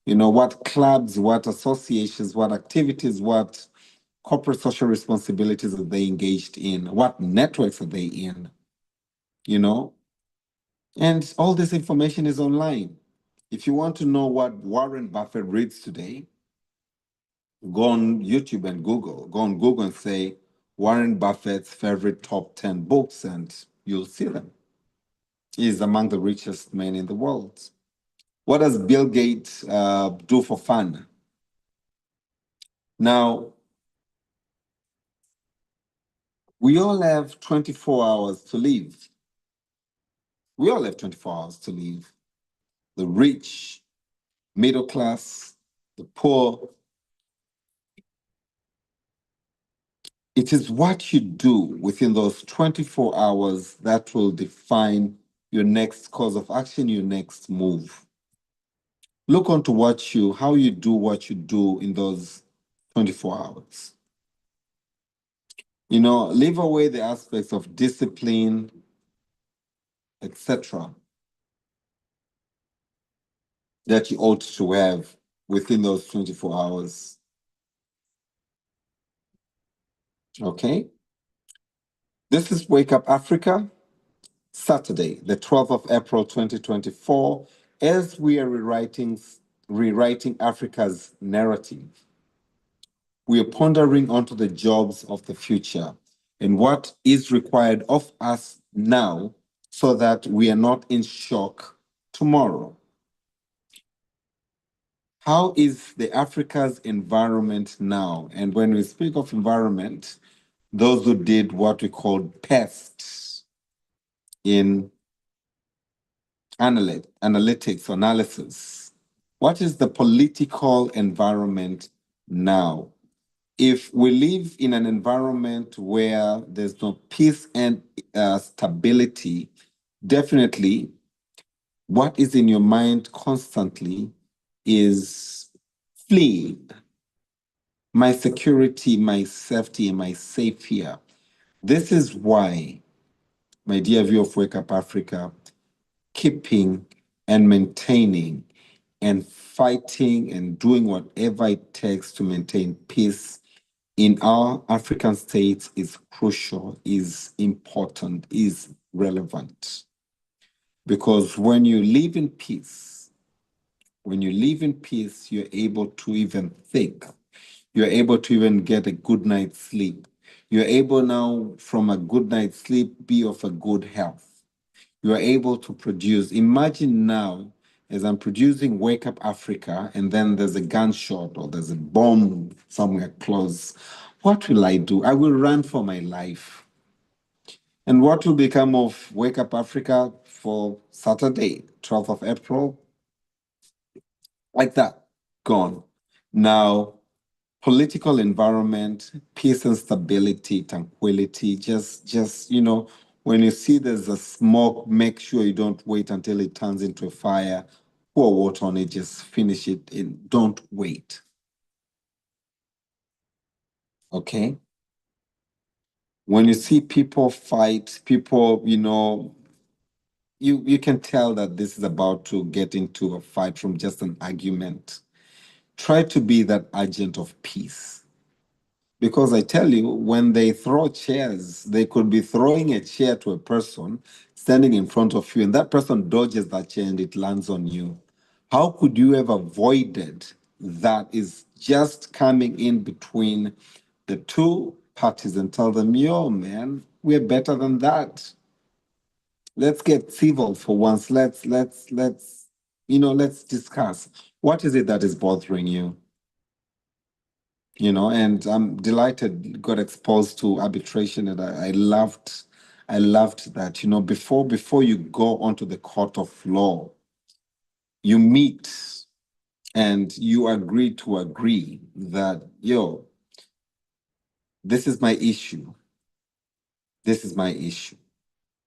What clubs, what associations, what activities, what corporate social responsibilities are they engaged in? What networks are they in? And all this information is online. If you want to know what Warren Buffett reads today, go on YouTube and Google. Go on Google and say Warren Buffett's favorite top 10 books, and you'll see them. He is among the richest men in the world. What does Bill Gates do for fun? Now, we all have 24 hours to live. We all have 24 hours to live. The rich middle class, the poor. It is what you do within those 24 hours that will define your next course of action, your next move. Look onto how you do what you do in those 24 hours. Leave away the aspects of discipline, etc., that you ought to have within those 24 hours. Okay? This is Wake Up Africa, Saturday, the 12th of April, 2024, as we are rewriting Africa's narrative. We are pondering onto the jobs of the future and what is required of us now so that we are not in shock tomorrow. How is the Africa's environment now? And when we speak of environment, those who did what we call PEST in analytics, analysis. What is the political environment now? If we live in an environment where there's no peace and stability, definitely what is in your mind constantly is fleeing. My security, my safety, and my safe here. This is why, my dear viewer of Wake Up Africa, keeping and maintaining and fighting and doing whatever it takes to maintain peace in our African states is crucial, is important, is relevant. Because when you live in peace, you're able to even think. You're able to even get a good night's sleep. You're able now, from a good night's sleep, be of a good health. You are able to produce. Imagine now, as I'm producing Wake Up Africa, and then there's a gunshot or there's a bomb somewhere close. What will I do? I will run for my life. And what will become of Wake Up Africa for Saturday, 12th of April? Like that, gone. Now, political environment, peace and stability, tranquility, just when you see there's a smoke, make sure you don't wait until it turns into a fire. Pour water on it, just finish it and don't wait. Okay? When you see people fight, people, you can tell that this is about to get into a fight from just an argument. Try to be that agent of peace. Because I tell you, when they throw chairs, they could be throwing a chair to a person standing in front of you, and that person dodges that chair and it lands on you. How could you have avoided that? Is just coming in between the two parties and tell them, yo, man, we're better than that. Let's get civil for once. Let's discuss. What is it that is bothering you? And I'm delighted got exposed to arbitration, and I loved that. Before you go onto the court of law, you meet and you agree that, yo, this is my issue. This is my issue.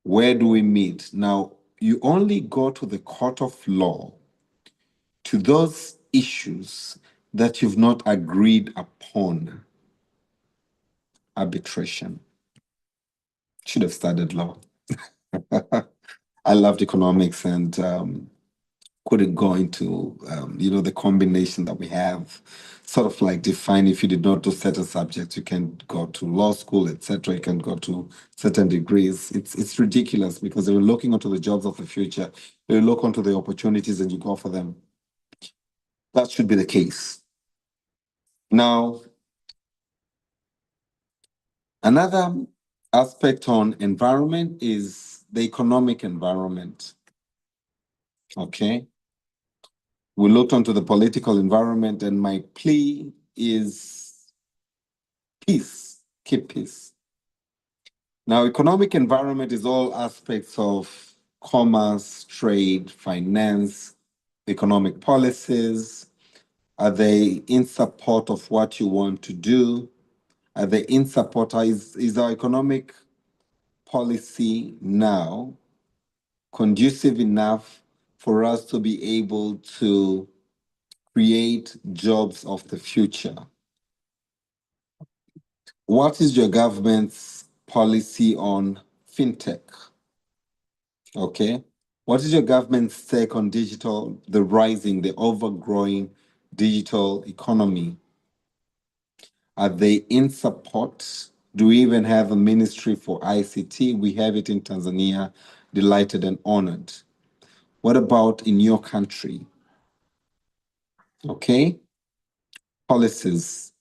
Where do we meet? Now, you only go to the court of law to those issues that you've not agreed upon. Arbitration. Should have studied law. I loved economics and couldn't go into the combination that we have. Sort of like define, if you did not do certain subjects, you can go to law school, etc. You can go to certain degrees. It's ridiculous because they were looking onto the jobs of the future. They look onto the opportunities and you go for them. That should be the case. Now, another aspect on environment is the economic environment. Okay. We looked onto the political environment, and my plea is peace, keep peace. Now, economic environment is all aspects of commerce, trade, finance, economic policies? Are they in support of what you want to do? Are they in support? Is our economic policy now conducive enough for us to be able to create jobs of the future? What is your government's policy on fintech? Okay. What is your government's take on digital, the rising, the overgrowing digital economy? Are they in support? Do we even have a ministry for ICT? We have it in Tanzania, delighted and honored. What about in your country? Okay. Policies,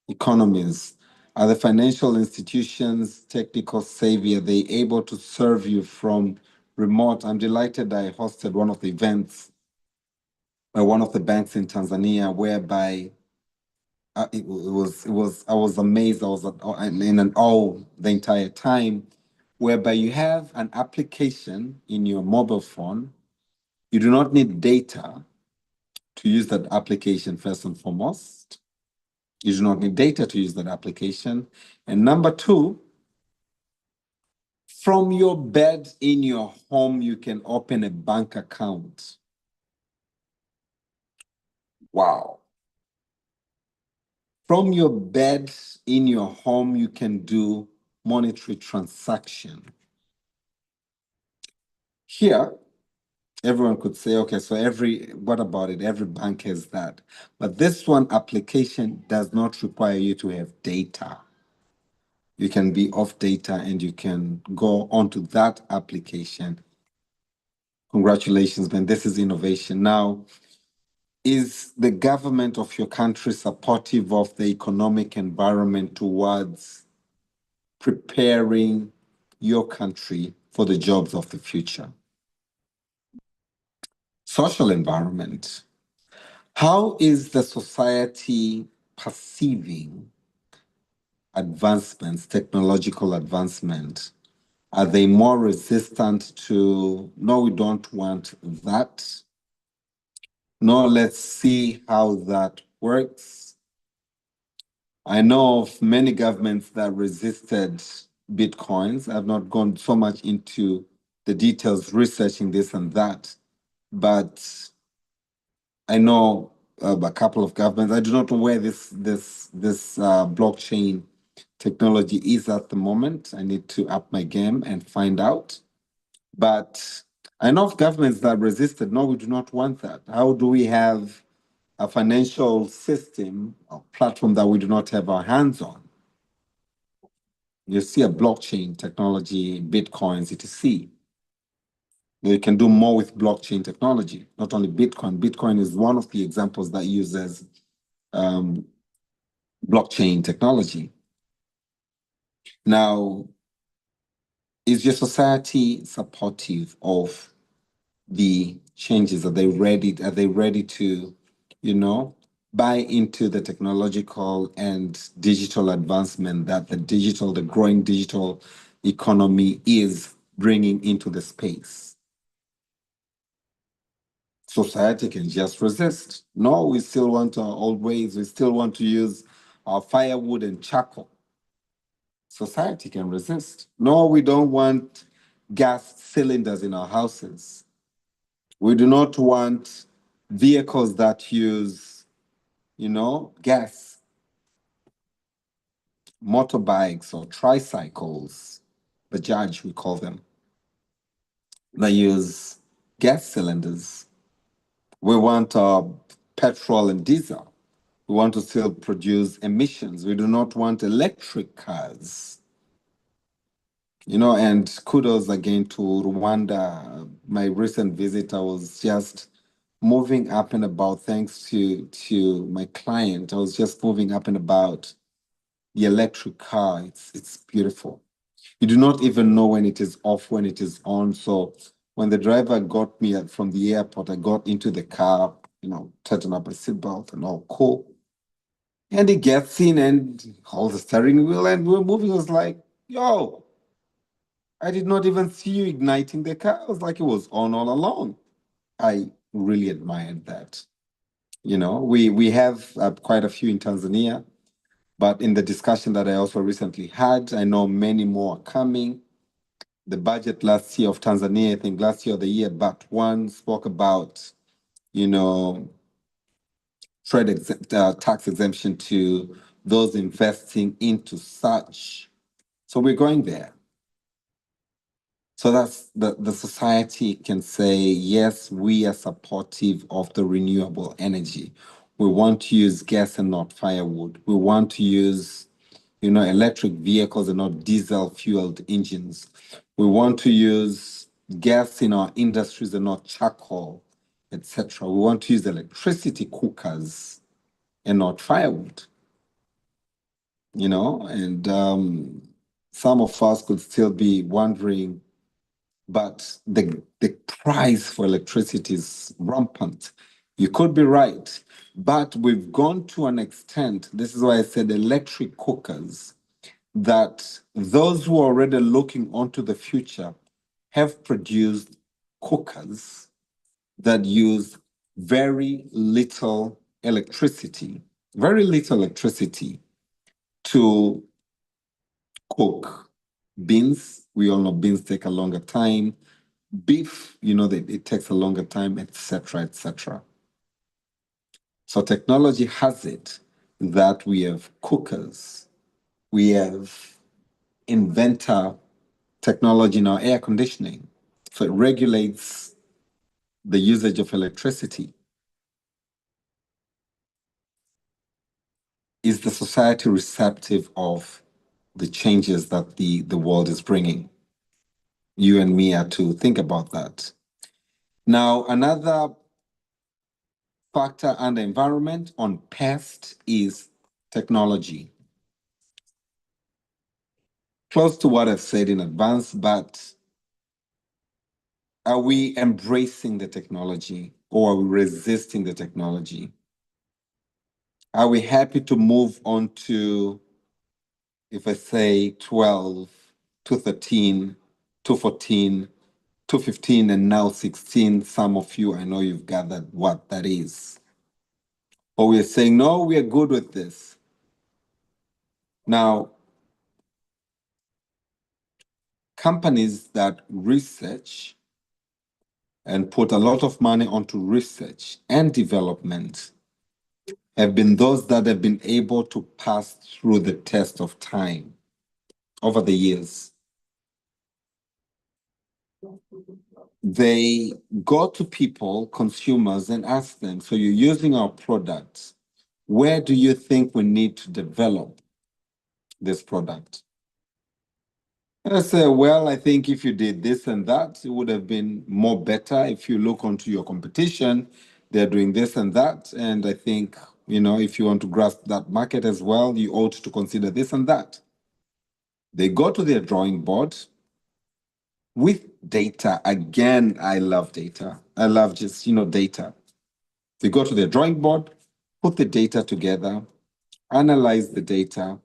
economies. Are the financial institutions technical savvy? Are they able to serve you from remote? I'm delighted I hosted one of the events by one of the banks in Tanzania, whereby I was amazed. I was in an awe the entire time, whereby you have an application in your mobile phone. You do not need data to use that application first and foremost. You do not need data to use that application. And number two, from your bed in your home, you can open a bank account. Wow. From your bed in your home, you can do monetary transaction. Here, everyone could say, okay, so what about it? Every bank has that. But this one application does not require you to have data. You can be off data and you can go onto that application. Congratulations, man. This is innovation. Now, is the government of your country supportive of the economic environment towards preparing your country for the jobs of the future? Social environment. How is the society perceiving advancements, technological advancement? Are they more resistant to, no, we don't want that? No, let's see how that works. I know of many governments that resisted Bitcoins. I've not gone so much into the details researching this and that, but I know a couple of governments. I do not know where this blockchain technology is at the moment. I need to up my game and find out. But I know of governments that resisted. No, we do not want that. How do we have a financial system, a platform that we do not have our hands on? You see a blockchain technology, Bitcoins, etc. You can do more with blockchain technology, not only Bitcoin. Bitcoin is one of the examples that uses blockchain technology. Now, is your society supportive of the changes? Are they ready? Are they ready to, buy into the technological and digital advancement that the growing digital economy is bringing into the space? Society can just resist. No, we still want our old ways. We still want to use our firewood and charcoal. Society can resist. No, we don't want gas cylinders in our houses. We do not want vehicles that use, gas, motorbikes or tricycles, Bajaj, we call them, that use gas cylinders. We want petrol and diesel. We want to still produce emissions. We do not want electric cars. And kudos again to Rwanda. My recent visit, I was just moving up and about thanks to my client. I was just moving up and about the electric car. It's beautiful. You do not even know when it is off, when it is on. So when the driver got me from the airport, I got into the car, tighten up my seatbelt and all cool. And he gets in and holds the steering wheel and we're moving. I was like, yo, I did not even see you igniting the car. It was like it was on all along. I really admired that. We have quite a few in Tanzania, but in the discussion that I also recently had, I know many more are coming. The budget last year of Tanzania, I think last year or the year but one, spoke about, you know, tax exemption to those investing into such. So we're going there. So that's the society can say, yes, we are supportive of the renewable energy. We want to use gas and not firewood. We want to use, electric vehicles and not diesel fueled engines. We want to use gas in our industries and not charcoal, etc. We want to use electricity cookers and not firewood, and some of us could still be wondering, but the price for electricity is rampant. You could be right, but we've gone to an extent, this is why I said electric cookers, that those who are already looking onto the future have produced cookers that use very little electricity to cook beans. We all know beans take a longer time. Beef, it takes a longer time, etc., etc. So technology has it that we have cookers, we have inventor technology in our air conditioning. So it regulates the usage of electricity. Is the society receptive of the changes that the world is bringing? You and me are to think about that. Now, another factor under environment on pest is technology. Close to what I've said in advance, but are we embracing the technology or are we resisting the technology? Are we happy to move on to, if I say 12 to 13 to 14 to 15 and now 16? Some of you, I know you've gathered what that is. Or we're saying, no, we are good with this. Now, companies that research and put a lot of money onto research and development have been those that have been able to pass through the test of time over the years. They go to people, consumers, and ask them, so you're using our products, where do you think we need to develop this product? And I say, well, I think if you did this and that, it would have been more better. If you look onto your competition, they're doing this and that. And I think, if you want to grasp that market as well, you ought to consider this and that. They go to their drawing board with data. Again, I love data. I love just, data. They go to their drawing board, put the data together, analyze the data,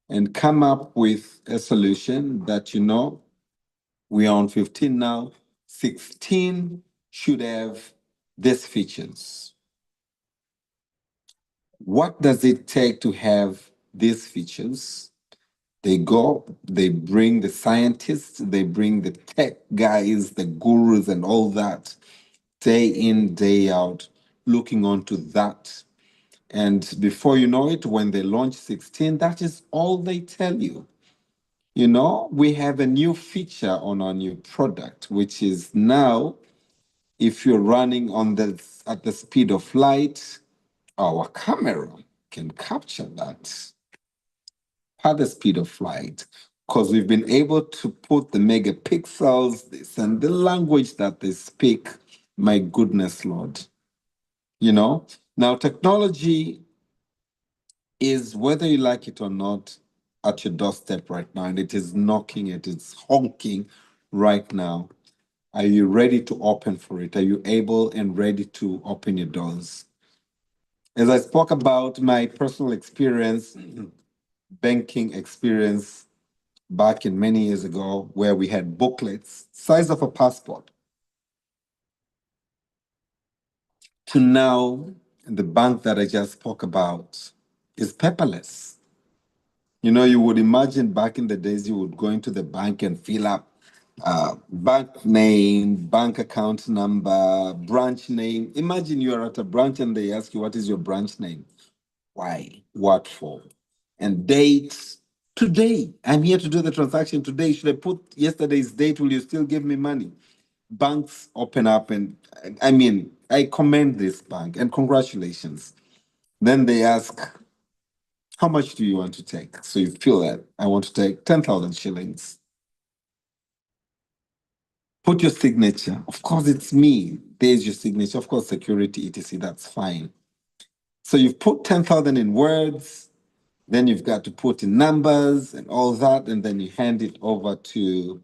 and come up with a solution that, we are on 15 now. 16 should have these features. What does it take to have these features? They go, they bring the scientists, they bring the tech guys, the gurus, and all that, day in, day out, looking onto that. And before you know it, when they launch 16, that is all they tell you. We have a new feature on our new product, which is now, if you're running at the speed of light, our camera can capture that at the speed of light, because we've been able to put the megapixels, this and the language that they speak. My goodness, Lord. Now technology is, whether you like it or not, at your doorstep right now, and it is knocking, it is honking right now. Are you ready to open for it? Are you able and ready to open your doors? As I spoke about my personal experience, banking experience back in many years ago, where we had booklets, size of a passport. to now the bank that I just spoke about is paperless. You know, you would imagine back in the days you would go into the bank and fill up bank name, bank account number, branch name. Imagine you're at a branch and they ask you, what is your branch name? Why? What for? And date. Today, I'm here to do the transaction today. Should I put yesterday's date? Will you still give me money? Banks open up, and I mean, I commend this bank and congratulations. Then they ask, how much do you want to take? So you feel that I want to take 10,000 shillings. Put your signature. Of course, it's me. There's your signature. Of course, security, etc. That's fine. So you've put 10,000 in words, then you've got to put in numbers and all that, and then you hand it over to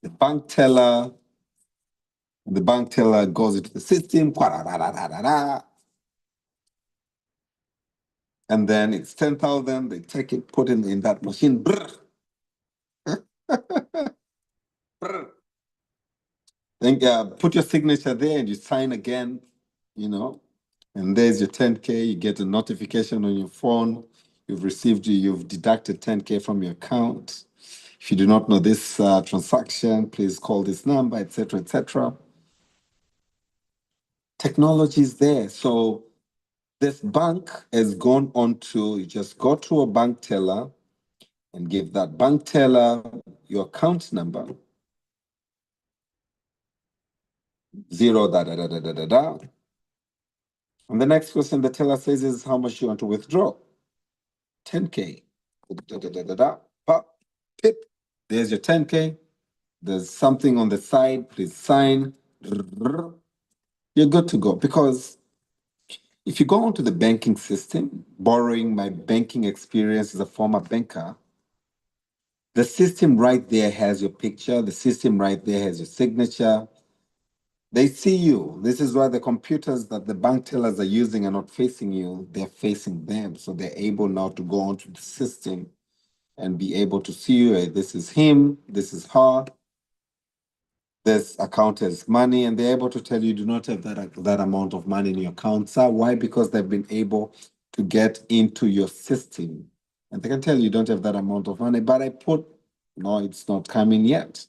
the bank teller. The bank teller goes into the system, and then it's 10,000. They take it, put it in that machine. Brr, brr. Then put your signature there and you sign again, you know, and there's your 10K. You get a notification on your phone. You've deducted 10K from your account. If you do not know this transaction, please call this number, etc., etc. Technology is there. So this bank has gone on to, you just go to a bank teller and give that bank teller your account number, zero, da, da, da, da, da, da, da. And the next question the teller says is how much you want to withdraw. 10K. Da, da, da, da, da. Pop, pip. There's your 10K. There's something on the side. Please sign. You're good to go. Because if you go onto the banking system, borrowing my banking experience as a former banker, the system right there has your picture. The system right there has your signature. They see you. This is why the computers that the bank tellers are using are not facing you, they're facing them. So they're able now to go onto the system and be able to see you. Hey, this is him, this is her, this account has money, and they're able to tell you do not have that amount of money in your account. Sir, why? Because they've been able to get into your system. And they can tell you don't have that amount of money, but no, it's not coming yet.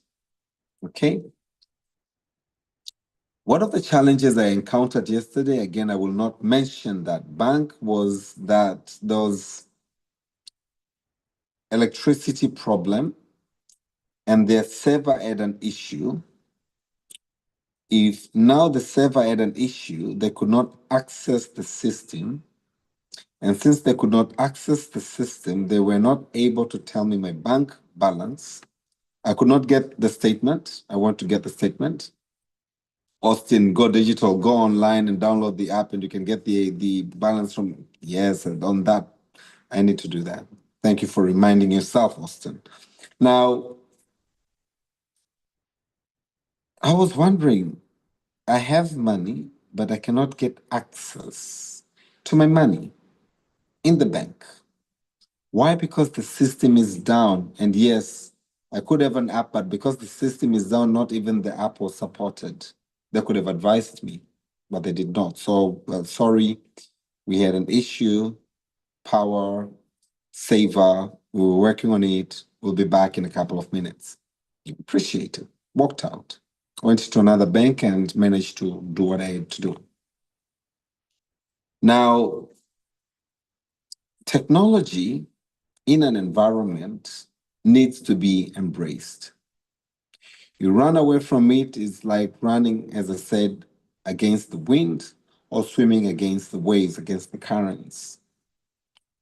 Okay. One of the challenges I encountered yesterday, again, I will not mention that bank, was that there was electricity problem and their server had an issue. If now the server had an issue, they could not access the system. And since they could not access the system, they were not able to tell me my bank balance. I could not get the statement. I want to get the statement. Austin, go digital, go online and download the app, and you can get the balance from. Yes, and on that, I need to do that. Thank you for reminding yourself, Austin. Now, I was wondering, I have money, but I cannot get access to my money in the bank. Why? Because the system is down. And yes, I could have an app, but because the system is down, not even the app was supported. They could have advised me, but they did not. So, well, sorry, we had an issue, power saver. We were working on it. We'll be back in a couple of minutes. Appreciate it. Walked out. Went to another bank and managed to do what I had to do. Now, technology in an environment needs to be embraced. You run away from it is like running, as I said, against the wind or swimming against the waves, against the currents.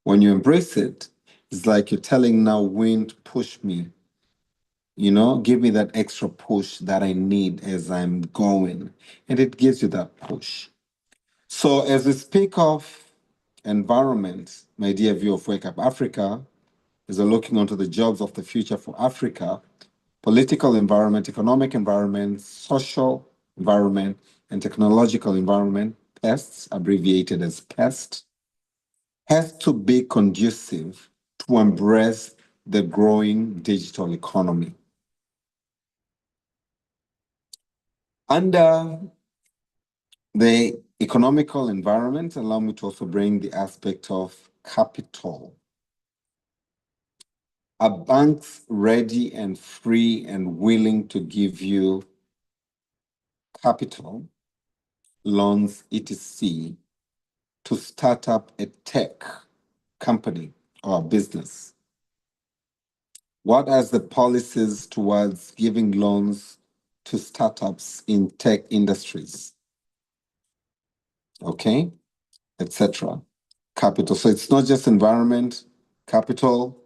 When you embrace it, it's like you're telling now wind, push me, give me that extra push that I need as I'm going. And it gives you that push. So as we speak of environment, my dear viewer of Wake Up Africa, as we're looking onto the jobs of the future for Africa, political environment, economic environment, social environment, and technological environment, PEST, abbreviated as PEST, has to be conducive to embrace the growing digital economy. Under the economical environment, allow me to also bring the aspect of capital. Are banks ready and free and willing to give you capital, loans, etc., to start up a tech company or business? What are the policies towards giving loans to startups in tech industries? Okay, etc. Capital. So it's not just environment, capital,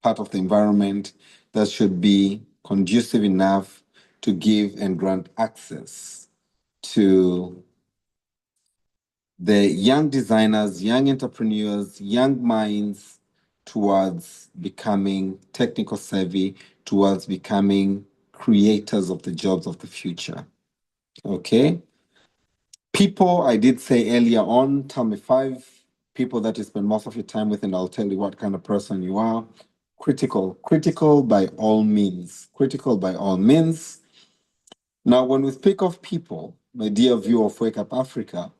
part of the environment that should be conducive enough to give and grant access to the young designers, young entrepreneurs, young minds towards becoming technical savvy, towards becoming creators of the jobs of the future. Okay. People, I did say earlier on, tell me 5 people that you spend most of your time with, and I'll tell you what kind of person you are. Critical by all means. Critical by all means. Now, when we speak of people, my dear viewer of Wake Up Africa,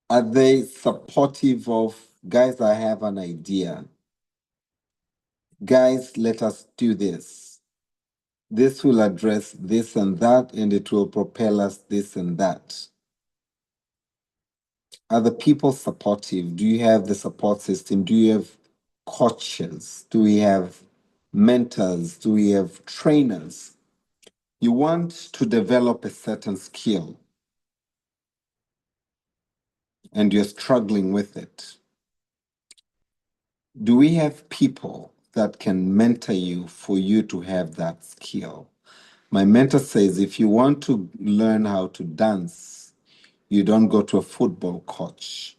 are they supportive of, guys, I have an idea. Guys, let us do this. This will address this and that, and it will propel us this and that. Are the people supportive? Do you have the support system? Do you have coaches? Do we have mentors? Do we have trainers? You want to develop a certain skill and you're struggling with it. Do we have people that can mentor you for you to have that skill? My mentor says if you want to learn how to dance, you don't go to a football coach.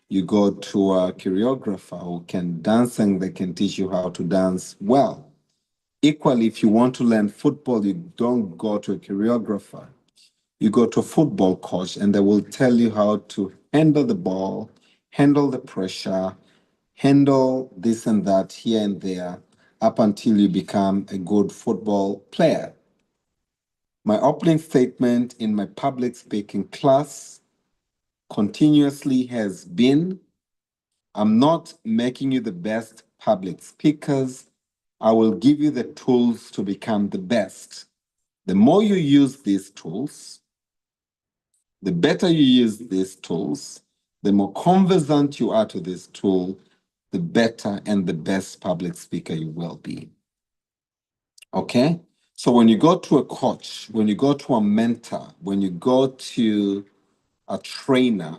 You go to a choreographer who can dance and they can teach you how to dance well. Equally, if you want to learn football, you don't go to a choreographer. You go to a football coach and they will tell you how to handle the ball, handle the pressure, handle this and that here and there up until you become a good football player. My opening statement in my public speaking class continuously has been, I'm not making you the best public speakers. I will give you the tools to become the best. The more you use these tools, the better you use these tools, the more conversant you are to this tool, the better and the best public speaker you will be. Okay? So when you go to a coach, when you go to a mentor, when you go to a trainer,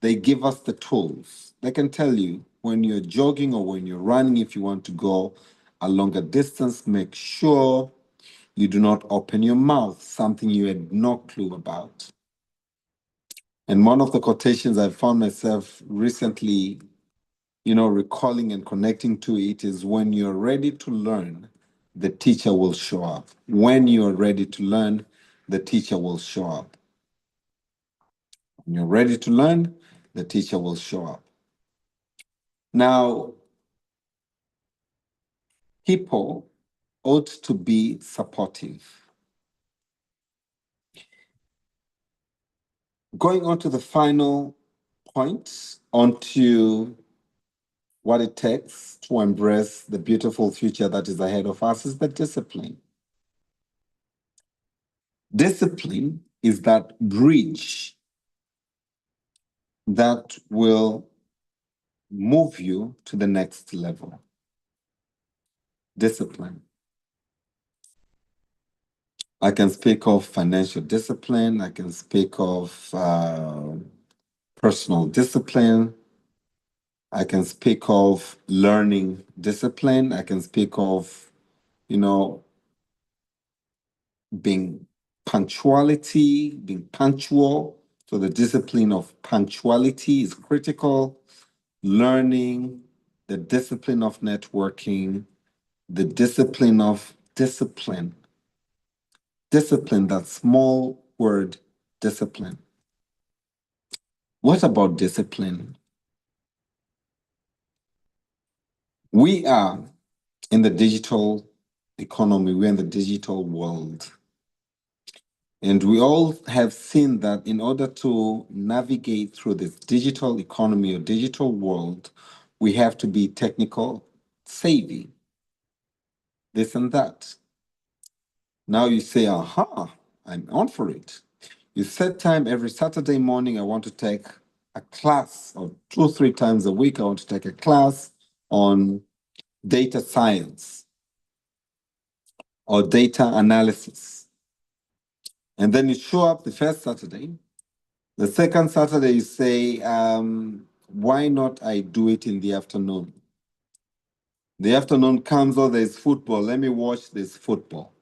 they give us the tools. They can tell you when you're jogging or when you're running, if you want to go a longer distance, make sure you do not open your mouth, something you had no clue about. And one of the quotations I found myself recently, recalling and connecting to it is when you're ready to learn, the teacher will show up. When you're ready to learn, the teacher will show up. When you're ready to learn, the teacher will show up. Now, people ought to be supportive. Going on to the final point, onto what it takes to embrace the beautiful future that is ahead of us, is the discipline. Discipline is that bridge that will move you to the next level. Discipline. I can speak of financial discipline. I can speak of personal discipline. I can speak of learning discipline. I can speak of, being punctuality, being punctual. So the discipline of punctuality is critical. Learning, the discipline of networking, the discipline of discipline. Discipline, that small word, discipline. What about discipline? We are in the digital economy, we're in the digital world. And we all have seen that in order to navigate through this digital economy or digital world, we have to be technical savvy, this and that. Now you say, aha, I'm on for it. You set time every Saturday morning. I want to take a class, or 2 or 3 times a week. I want to take a class on data science or data analysis. And then you show up the first Saturday. The second Saturday, you say, why not I do it in the afternoon? The afternoon comes, oh, there's football. Let me watch this football.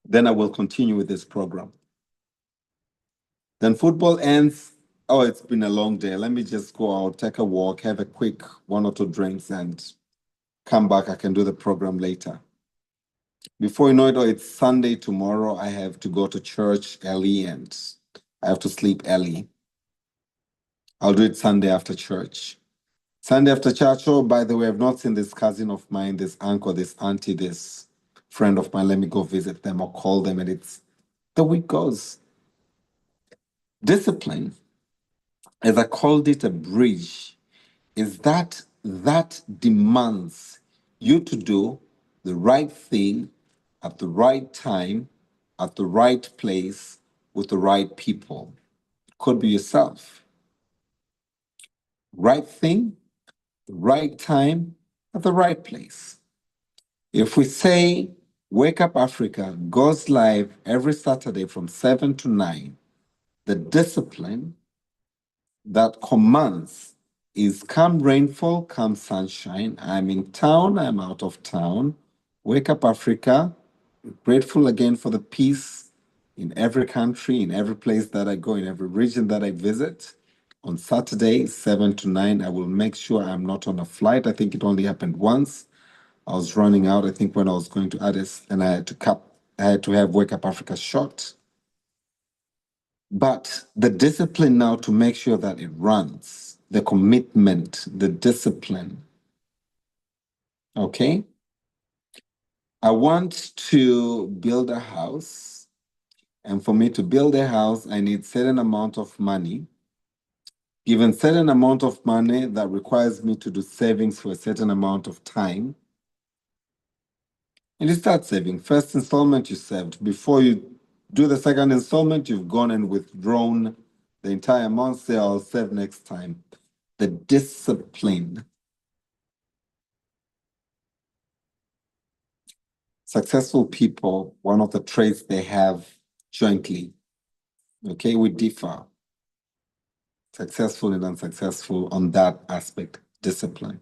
Then I will continue with this program. Then football ends. Oh, it's been a long day. Let me just go out, take a walk, have a quick 1 or 2 drinks, and come back. I can do the program later. Before you know it, oh, it's Sunday tomorrow. I have to go to church early and I have to sleep early. I'll do it Sunday after church. Sunday after church, oh, by the way, I've not seen this cousin of mine, this uncle, this auntie, this friend of mine. Let me go visit them or call them. And it's the week goes. Discipline, as I called it, a bridge, is that demands you to do the right thing at the right time, at the right place, with the right people. Could be yourself. Right thing, right time, at the right place. If we say Wake Up Africa goes live every Saturday from 7 to 9, the discipline that commands is come rainfall, come sunshine. I'm in town, I'm out of town. Wake Up Africa, grateful again for the peace in every country, in every place that I go, in every region that I visit. On Saturday, 7 to 9, I will make sure I'm not on a flight. I think it only happened once. I was running out, I think, when I was going to Addis, and I had to have Wake Up Africa shot. But the discipline now to make sure that it runs, the commitment, the discipline. Okay? I want to build a house. And for me to build a house, I need certain amount of money. Given certain amount of money, that requires me to do savings for a certain amount of time. And you start saving. First installment you saved. Before you do the second installment, you've gone and withdrawn the entire amount. Say, I'll save next time. The discipline. Successful people, one of the traits they have jointly, okay, we differ. Successful and unsuccessful on that aspect, discipline.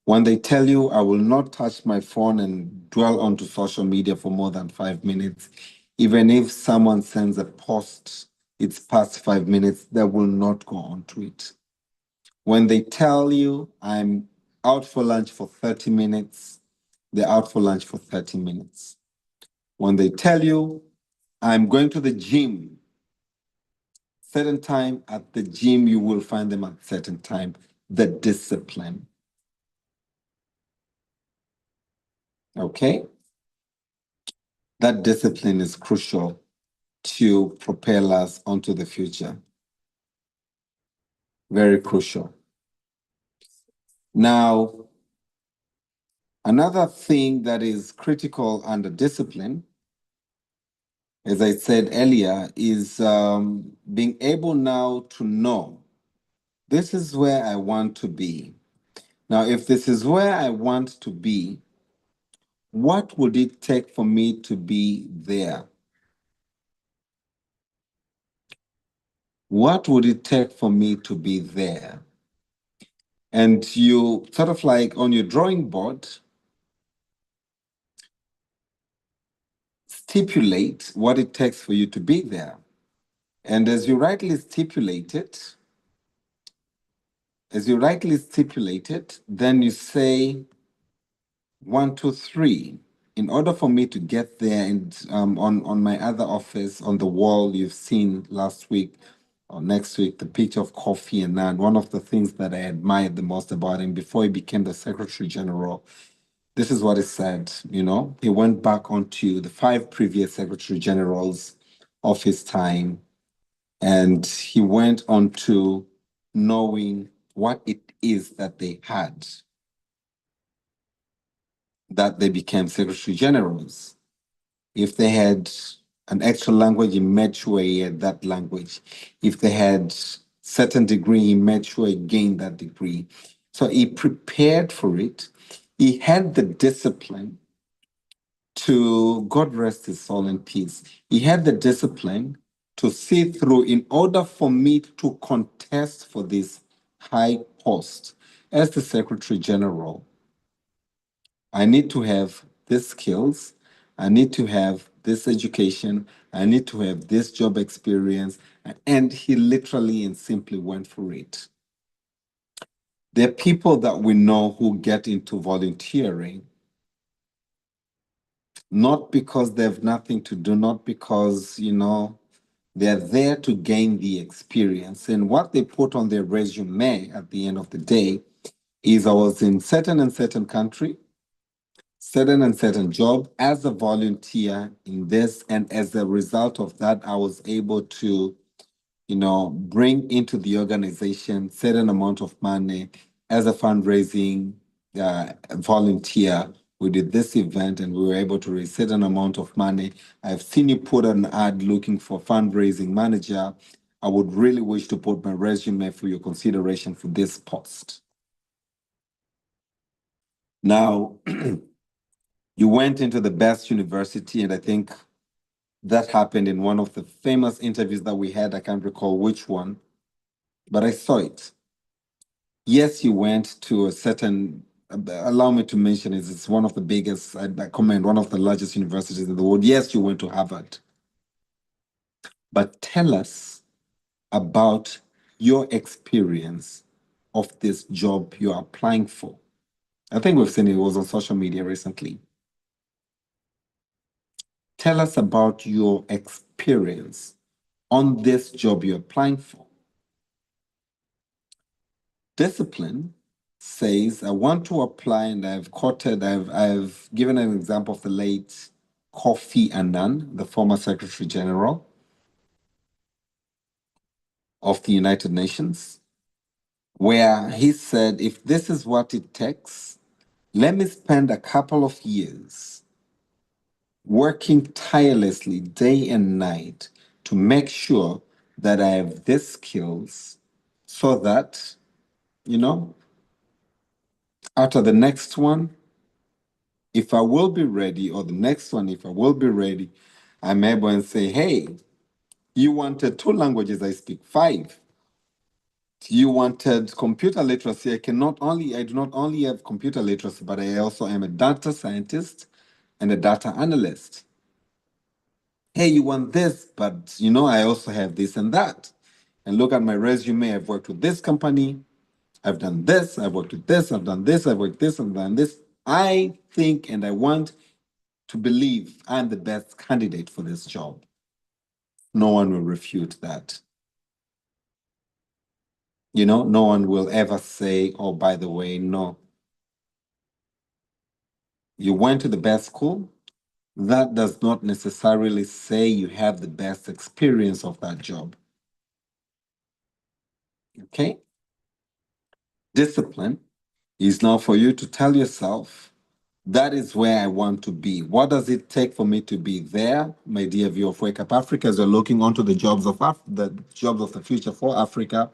When they tell you, I will not touch my phone and dwell onto social media for more than 5 minutes, even if someone sends a post, it's past 5 minutes, they will not go onto it. When they tell you, I'm out for lunch for 30 minutes, they're out for lunch for 30 minutes. When they tell you, I'm going to the gym, certain time at the gym, you will find them at certain time, the discipline. Okay? That discipline is crucial to propel us onto the future. Very crucial. Now, another thing that is critical under discipline, as I said earlier, is being able now to know this is where I want to be. Now, if this is where I want to be, what would it take for me to be there? What would it take for me to be there? And you sort of like on your drawing board, stipulate what it takes for you to be there. And as you rightly stipulate it, then you say 1, 2, 3. In order for me to get there, and on my other office, on the wall, you've seen last week or next week, the picture of Kofi Annan. One of the things that I admired the most about him before he became the Secretary General This is what he said. He went back onto the five previous secretary generals of his time, and he went on to knowing what it is that they had, that they became secretary generals. If they had an extra language, he made sure he had that language. If they had certain degree, he made sure he gained that degree. So he prepared for it. He had the discipline to, God rest his soul in peace. He had the discipline to see through in order for me to contest for this high post as the Secretary General. I need to have these skills. I need to have this education. I need to have this job experience. And he literally and simply went for it. There are people that we know who get into volunteering not because they have nothing to do, not because, they're there to gain the experience. And what they put on their resume at the end of the day is I was in certain and certain country, certain and certain job as a volunteer in this. And as a result of that, I was able to, bring into the organization certain amount of money as a fundraising volunteer. We did this event and we were able to raise certain amount of money. I've seen you put an ad looking for fundraising manager. I would really wish to put my resume for your consideration for this post. Now, you went into the best university, and I think that happened in one of the famous interviews that we had. I can't recall which one, but I saw it. Yes, you went to a certain, allow me to mention it, it's one of the biggest, I comment, one of the largest universities in the world. Yes, you went to Harvard. But tell us about your experience of this job you're applying for. I think we've seen it was on social media recently. Tell us about your experience on this job you're applying for. Discipline says, I want to apply, and I've given an example of the late Kofi Annan, the former Secretary General of the United Nations, where he said, if this is what it takes, let me spend a couple of years working tirelessly day and night to make sure that I have these skills so that, after the next one, if I will be ready, or the next one, if I will be ready, I'm able and say, hey, you wanted two languages, I speak five. You wanted computer literacy. I do not only have computer literacy, but I also am a data scientist and a data analyst. Hey, you want this, but I also have this and that. And look at my resume. I've worked with this company. I've done this. I've worked with this. I've done this. I've worked this. I've done this. I think and I want to believe I'm the best candidate for this job. No one will refute that. No one will ever say, oh, by the way, no. You went to the best school. That does not necessarily say you have the best experience of that job. Okay? Discipline is now for you to tell yourself, that is where I want to be. What does it take for me to be there, my dear viewer of Wake Up Africa? As you're looking onto the jobs of the future for Africa,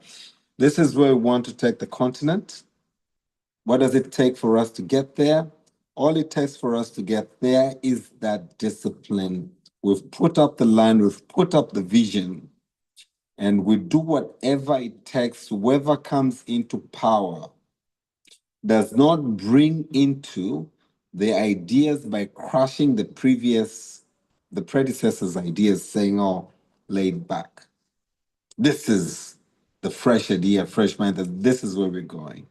this is where we want to take the continent. What does it take for us to get there? All it takes for us to get there is that discipline. We've put up the line, we've put up the vision, and we do whatever it takes. Whoever comes into power does not bring into the ideas by crushing the predecessor's ideas, saying, oh, laid back. This is the fresh idea, fresh mind, that this is where we're going.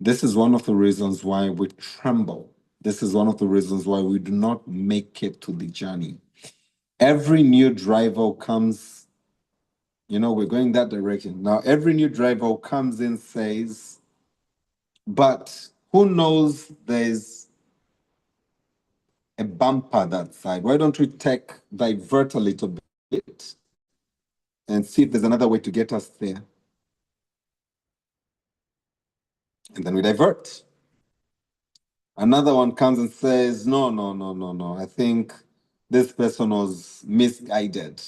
This is one of the reasons why we tremble. This is one of the reasons why we do not make it to the journey. Every new driver comes, we're going that direction. Now, every new driver comes in says, but Who knows there's a bumper that side? Why don't we divert a little bit and see if there's another way to get us there? And then we divert. Another one comes and says, no, no, no, no, no. I think this person was misguided.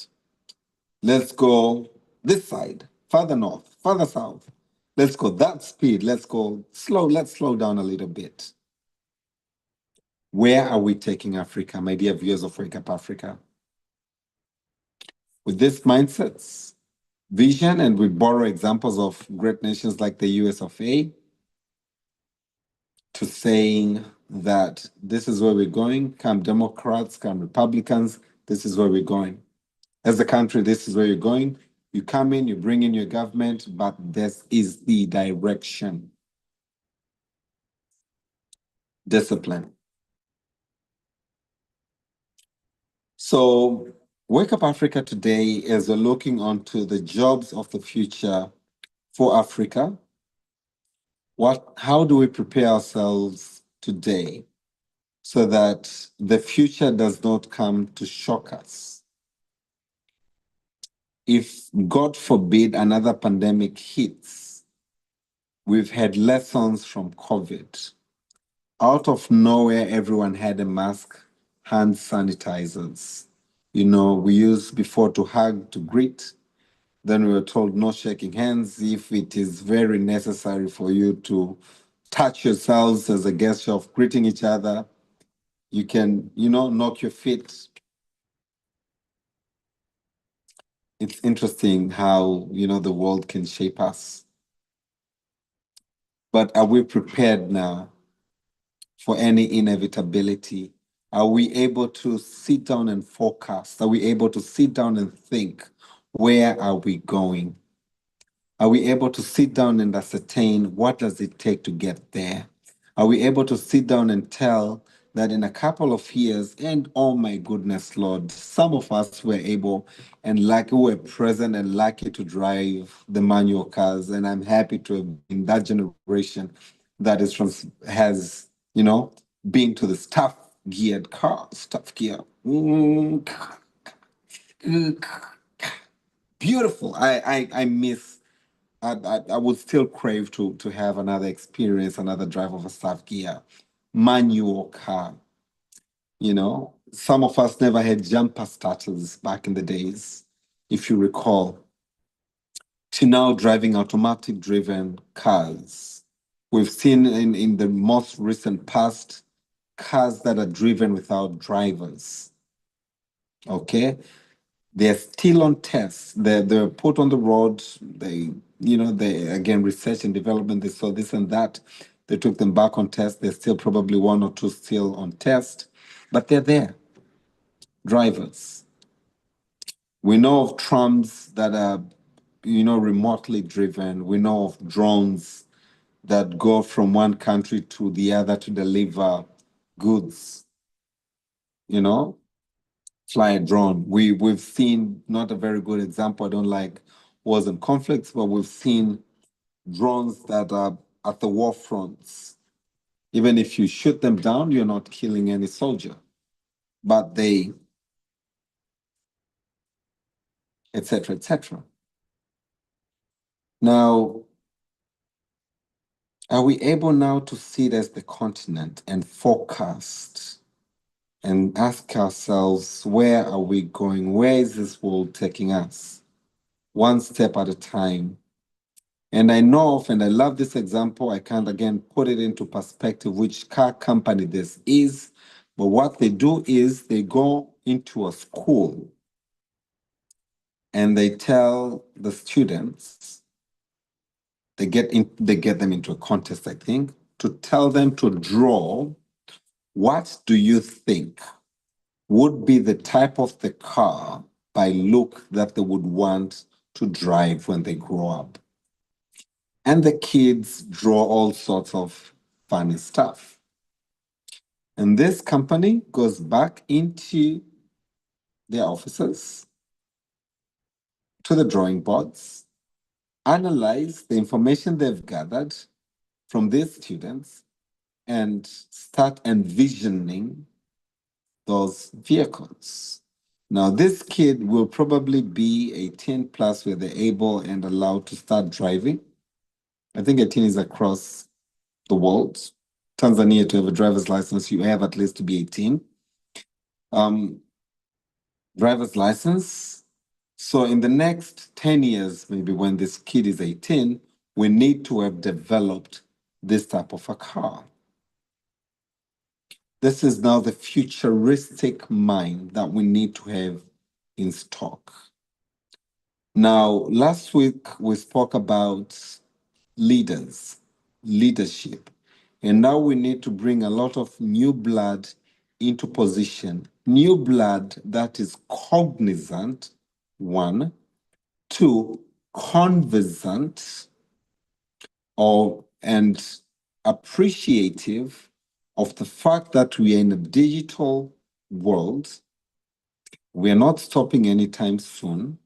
Let's go this side, further north, further south. Let's go that speed. Let's go slow. Let's slow down a little bit. Where are we taking Africa, my dear viewers of Wake Up Africa? With these mindsets, vision, and we borrow examples of great nations like the US of A, to saying that this is where we're going, come Democrats, come Republicans, this is where we're going. As a country, this is where you're going. You come in, you bring in your government, but this is the direction. Discipline. So, Wake Up Africa today is looking onto the jobs of the future for Africa. How do we prepare ourselves today so that the future does not come to shock us? If, God forbid, another pandemic hits, we've had lessons from COVID. Out of nowhere, everyone had a mask, hand sanitizers. We used before to hug, to greet. Then we were told no shaking hands. If it is very necessary for you to touch yourselves as a gesture of greeting each other, you can, knock your feet. It's interesting how, the world can shape us. But are we prepared now for any inevitability? Are we able to sit down and forecast? Are we able to sit down and think, where are we going? Are we able to sit down and ascertain what does it take to get there? Are we able to sit down and tell that in a couple of years, and oh my goodness, Lord, some of us were able and lucky, we were present and lucky to drive the manual cars. And I'm happy to have been in that generation that has, been to the stuff geared car, stuff gear. Beautiful. I miss I would still crave to have another experience, another drive of a staff gear, manual car. Some of us never had jumper starters back in the days, if you recall, to now driving automatic driven cars. We've seen in the most recent past cars that are driven without drivers. Okay. They're still on tests. They're put on the road. They again research and development. They saw this and that. They took them back on test. There's still probably one or two still on test, but they're there. Drivers. We know of trams that are, remotely driven. We know of drones that go from one country to the other to deliver goods. Fly a drone. We've seen, not a very good example, I don't like wars and conflicts, but we've seen drones that are at the war fronts. Even if you shoot them down, you're not killing any soldier. But they, etc., etc. Now, are we able now to sit as the continent and forecast and ask ourselves, where are we going? Where is this world taking us? One step at a time. And I know of, and I love this example, I can't again put it into perspective which car company this is, but what they do is they go into a school and they tell the students, they get them into a contest, I think, to tell them to draw, what do you think would be the type of the car by look that they would want to drive when they grow up? And the kids draw all sorts of funny stuff. And this company goes back into their offices, to the drawing boards, analyze the information they've gathered from these students, and start envisioning those vehicles. Now, this kid will probably be 18 plus where they're able and allowed to start driving. I think 18 is across the world. Tanzania, to have a driver's license, you have at least to be 18. Um, driver's license. So in the next 10 years, maybe when this kid is 18, we need to have developed this type of a car. This is now the futuristic mind that we need to have in stock. Now, last week we spoke about leadership, and now we need to bring a lot of new blood into position. New blood that is cognizant, one, two, conversant, and appreciative of the fact that we are in a digital world. We are not stopping anytime soon.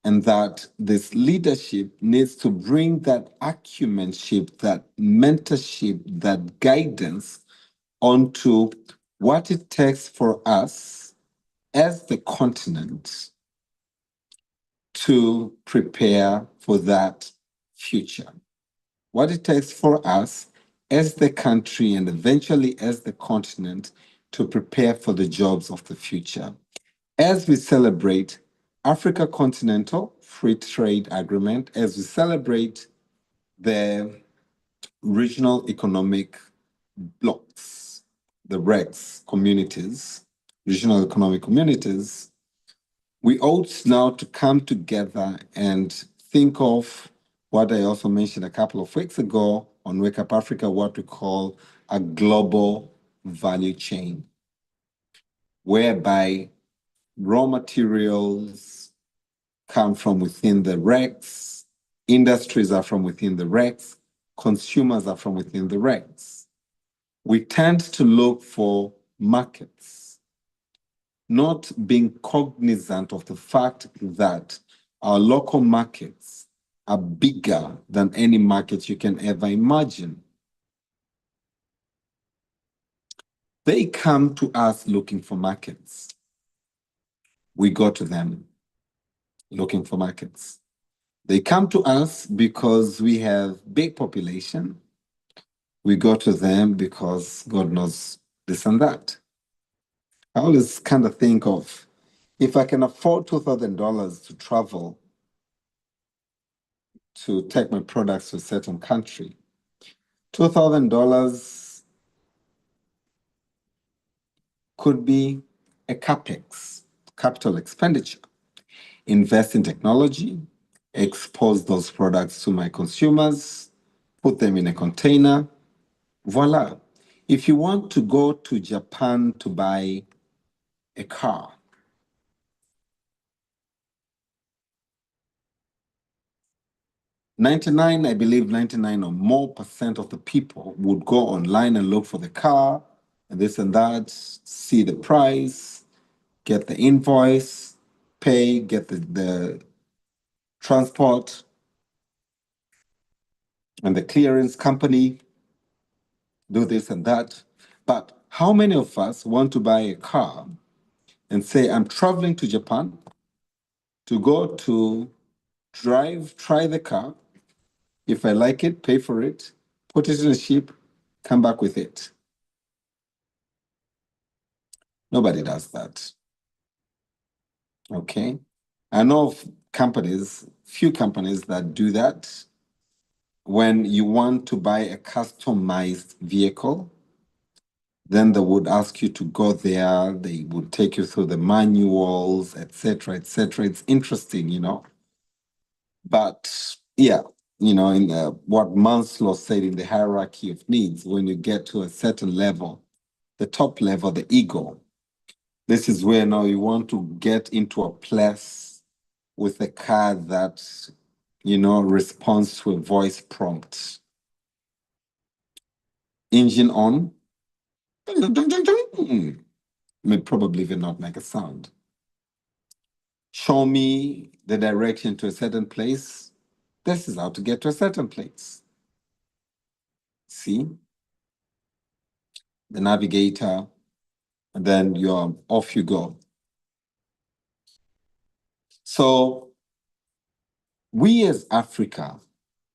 And that this leadership needs to bring that acumenship, that mentorship, that guidance onto what it takes for us as the continent to prepare for that future. What it takes for us as the country and eventually as the continent to prepare for the jobs of the future. As we celebrate Africa Continental Free Trade Agreement, as we celebrate the regional economic blocks, the RECs communities, regional economic communities, we ought now to come together and think of what I also mentioned a couple of weeks ago on Wake Up Africa, what we call a global value chain, whereby raw materials come from within the RECs, industries are from within the RECs, consumers are from within the RECs. We tend to look for markets, not being cognizant of the fact that our local markets are bigger than any market you can ever imagine. They come to us looking for markets. We go to them looking for markets. They come to us because we have big population. We go to them because God knows this and that. I always kind of think of if I can afford $2,000 to travel to take my products to a certain country, $2,000 could be a capex, capital expenditure. Invest in technology, expose those products to my consumers, put them in a container, voila. If you want to go to Japan to buy a car, I believe 99 or more percent of the people would go online and look for the car and this and that, see the price, get the invoice, pay, get the transport and the clearance company, do this and that. But how many of us want to buy a car and say, I'm traveling to Japan to go to drive, try the car. If I like it, pay for it, put it in a ship, come back with it. Nobody does that. Okay. I know of companies, few companies that do that. When you want to buy a customized vehicle, then they would ask you to go there. They would take you through the manuals, etc., etc. It's interesting, you know. But yeah, you know, in what Maslow said in the hierarchy of needs, when you get to a certain level, the top level, the ego, this is where now you want to get into a place with a car that, you know, responds to a voice prompt. Engine on, may probably even not make a sound. Show me the direction to a certain place. This is how to get to a certain place. See? the navigator, and then you're off you go. So we as Africa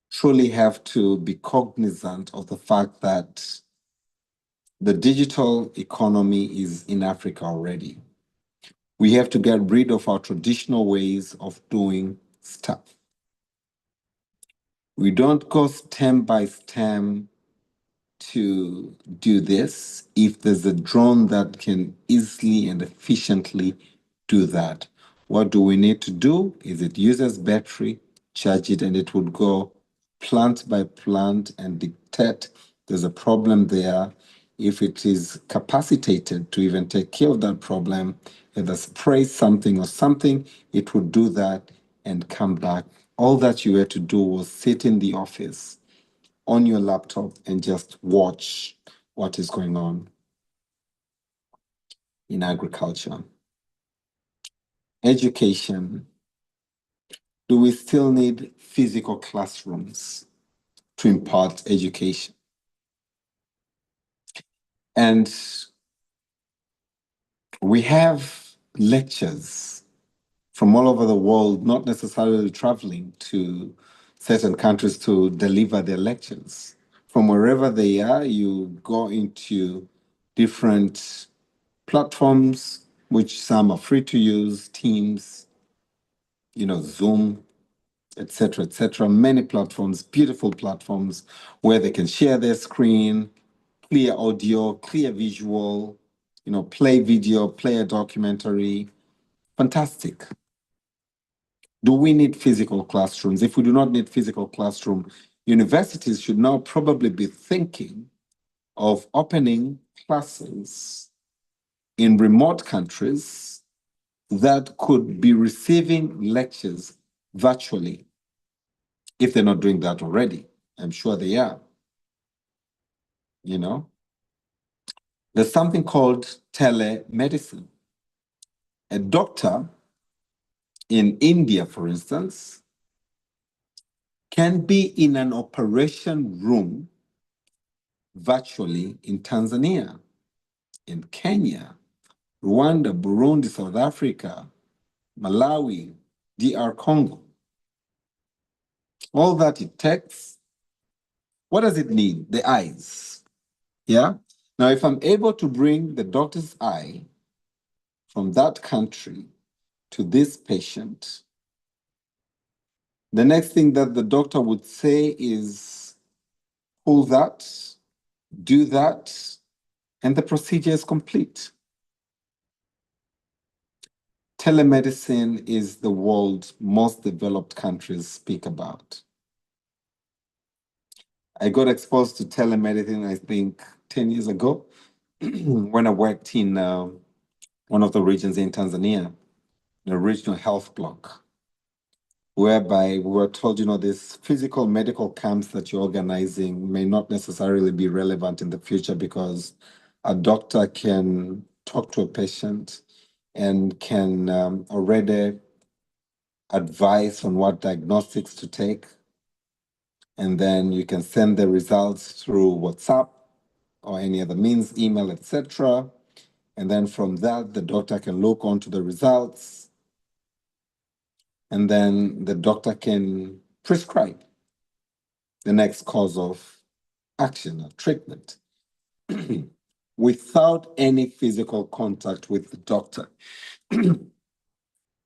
truly have to be cognizant of the fact that the digital economy is in Africa already. We have to get rid of our traditional ways of doing stuff. We don't go stem by stem to do this if there's a drone that can easily and efficiently do that. What do we need to do? Is it uses battery, charge it, and it would go plant by plant and detect there's a problem there. If it is capacitated to even take care of that problem, either spray something or something, it would do that and come back. All that you had to do was sit in the office on your laptop and just watch what is going on in agriculture. Education. Do we still need physical classrooms to impart education? And we have lectures from all over the world, not necessarily traveling to certain countries to deliver their lectures. From wherever they are, you go into different platforms, which some are free to use, Teams, Zoom, etc., many platforms, beautiful platforms where they can share their screen, clear audio, clear visual, play video, play a documentary. Fantastic. Do we need physical classrooms? If we do not need physical classroom, universities should now probably be thinking of opening classes in remote countries that could be receiving lectures virtually, if they're not doing that already. I'm sure they are. There's something called telemedicine. A doctor in India, for instance, can be in an operation room virtually in Tanzania, in Kenya, Rwanda, Burundi, South Africa, Malawi, DR Congo. All that it takes, what does it need? The eyes. Yeah? Now, if I'm able to bring the doctor's eye from that country to this patient, the next thing that the doctor would say is pull that, do that, and the procedure is complete. Telemedicine is the world's most developed countries speak about. I got exposed to telemedicine, I think, 10 years ago when I worked in one of the regions in Tanzania, the regional health block, whereby we were told, this physical medical camps that you're organizing may not necessarily be relevant in the future because a doctor can talk to a patient and can already advise on what diagnostics to take. And then you can send the results through WhatsApp or any other means, email, etc. And then from that, the doctor can look onto the results. And then the doctor can prescribe the next course of action or treatment without any physical contact with the doctor.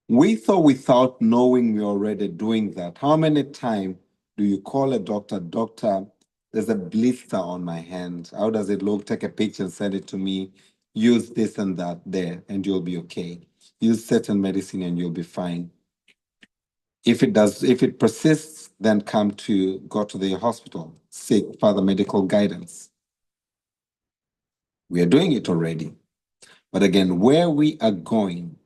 We thought without knowing we're already doing that. How many times do you call a doctor, doctor, there's a blister on my hand. How does it look? Take a picture and send it to me. Use this and that there, and you'll be okay. Use certain medicine and you'll be fine. If it persists, then go to the hospital, seek further medical guidance. We are doing it already. But again, where we are going,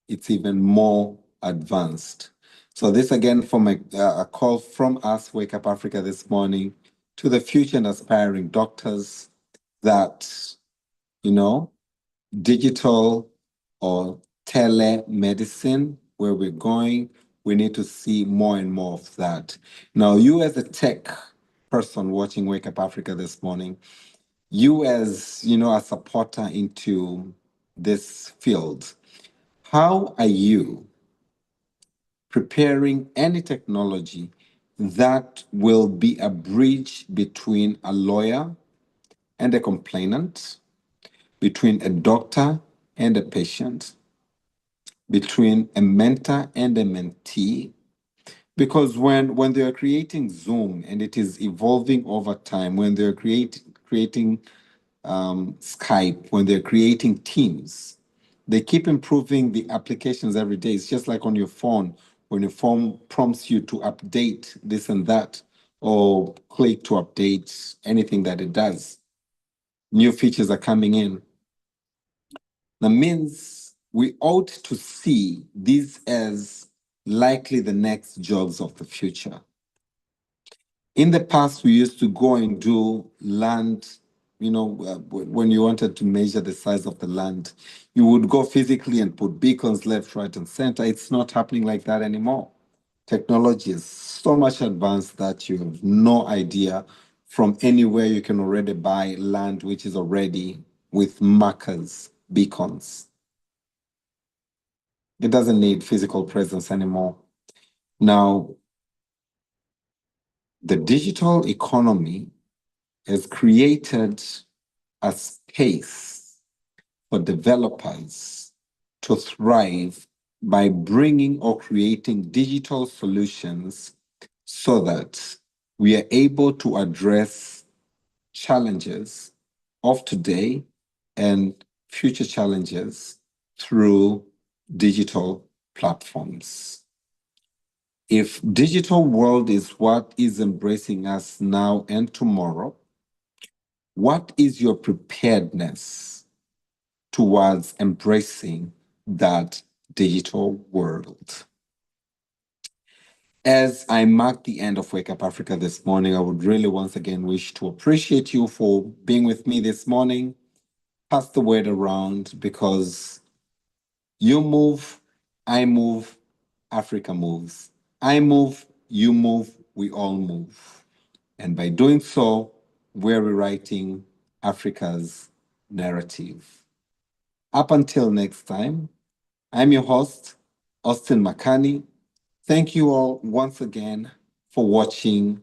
it's even more advanced. So this again from a call from us, Wake Up Africa this morning, to the future and aspiring doctors that, digital or telemedicine, where we're going, we need to see more and more of that. Now, you as a tech person watching Wake Up Africa this morning, You as, a supporter into this field, how are you preparing any technology that will be a bridge between a lawyer and a complainant, between a doctor and a patient, between a mentor and a mentee? Because when they're creating Zoom and it is evolving over time, when they're creating Skype, when they're creating Teams, they keep improving the applications every day. It's just like on your phone, when your phone prompts you to update this and that, or click to update anything that it does. New features are coming in. That means we ought to see these as likely the next jobs of the future. In the past, we used to go and do land, when you wanted to measure the size of the land, you would go physically and put beacons left, right, and center. It's not happening like that anymore. Technology is so much advanced that you have no idea. From anywhere, you can already buy land which is already with markers, beacons. It doesn't need physical presence anymore. Now, the digital economy has created a space for developers to thrive by bringing or creating digital solutions so that we are able to address challenges of today and future challenges through digital platforms. If digital world is what is embracing us now and tomorrow, what is your preparedness towards embracing that digital world? As I mark the end of Wake Up Africa this morning, I would really once again wish to appreciate you for being with me this morning. Pass the word around, because you move, I move, Africa moves. I move, you move, we all move. And by doing so, we're rewriting Africa's narrative. Up until next time, I'm your host, Austin Makani. Thank you all once again for watching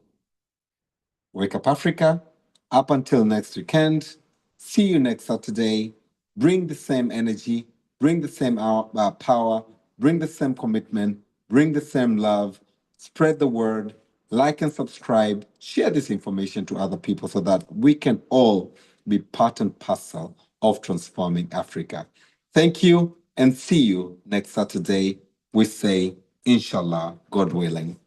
Wake Up Africa. Up until next weekend, see you next Saturday. Bring the same energy, bring the same power, bring the same commitment, bring the same love. Spread the word, like and subscribe, share this information to other people so that we can all be part and parcel of transforming Africa. Thank you and see you next Saturday. We say, Inshallah, God willing.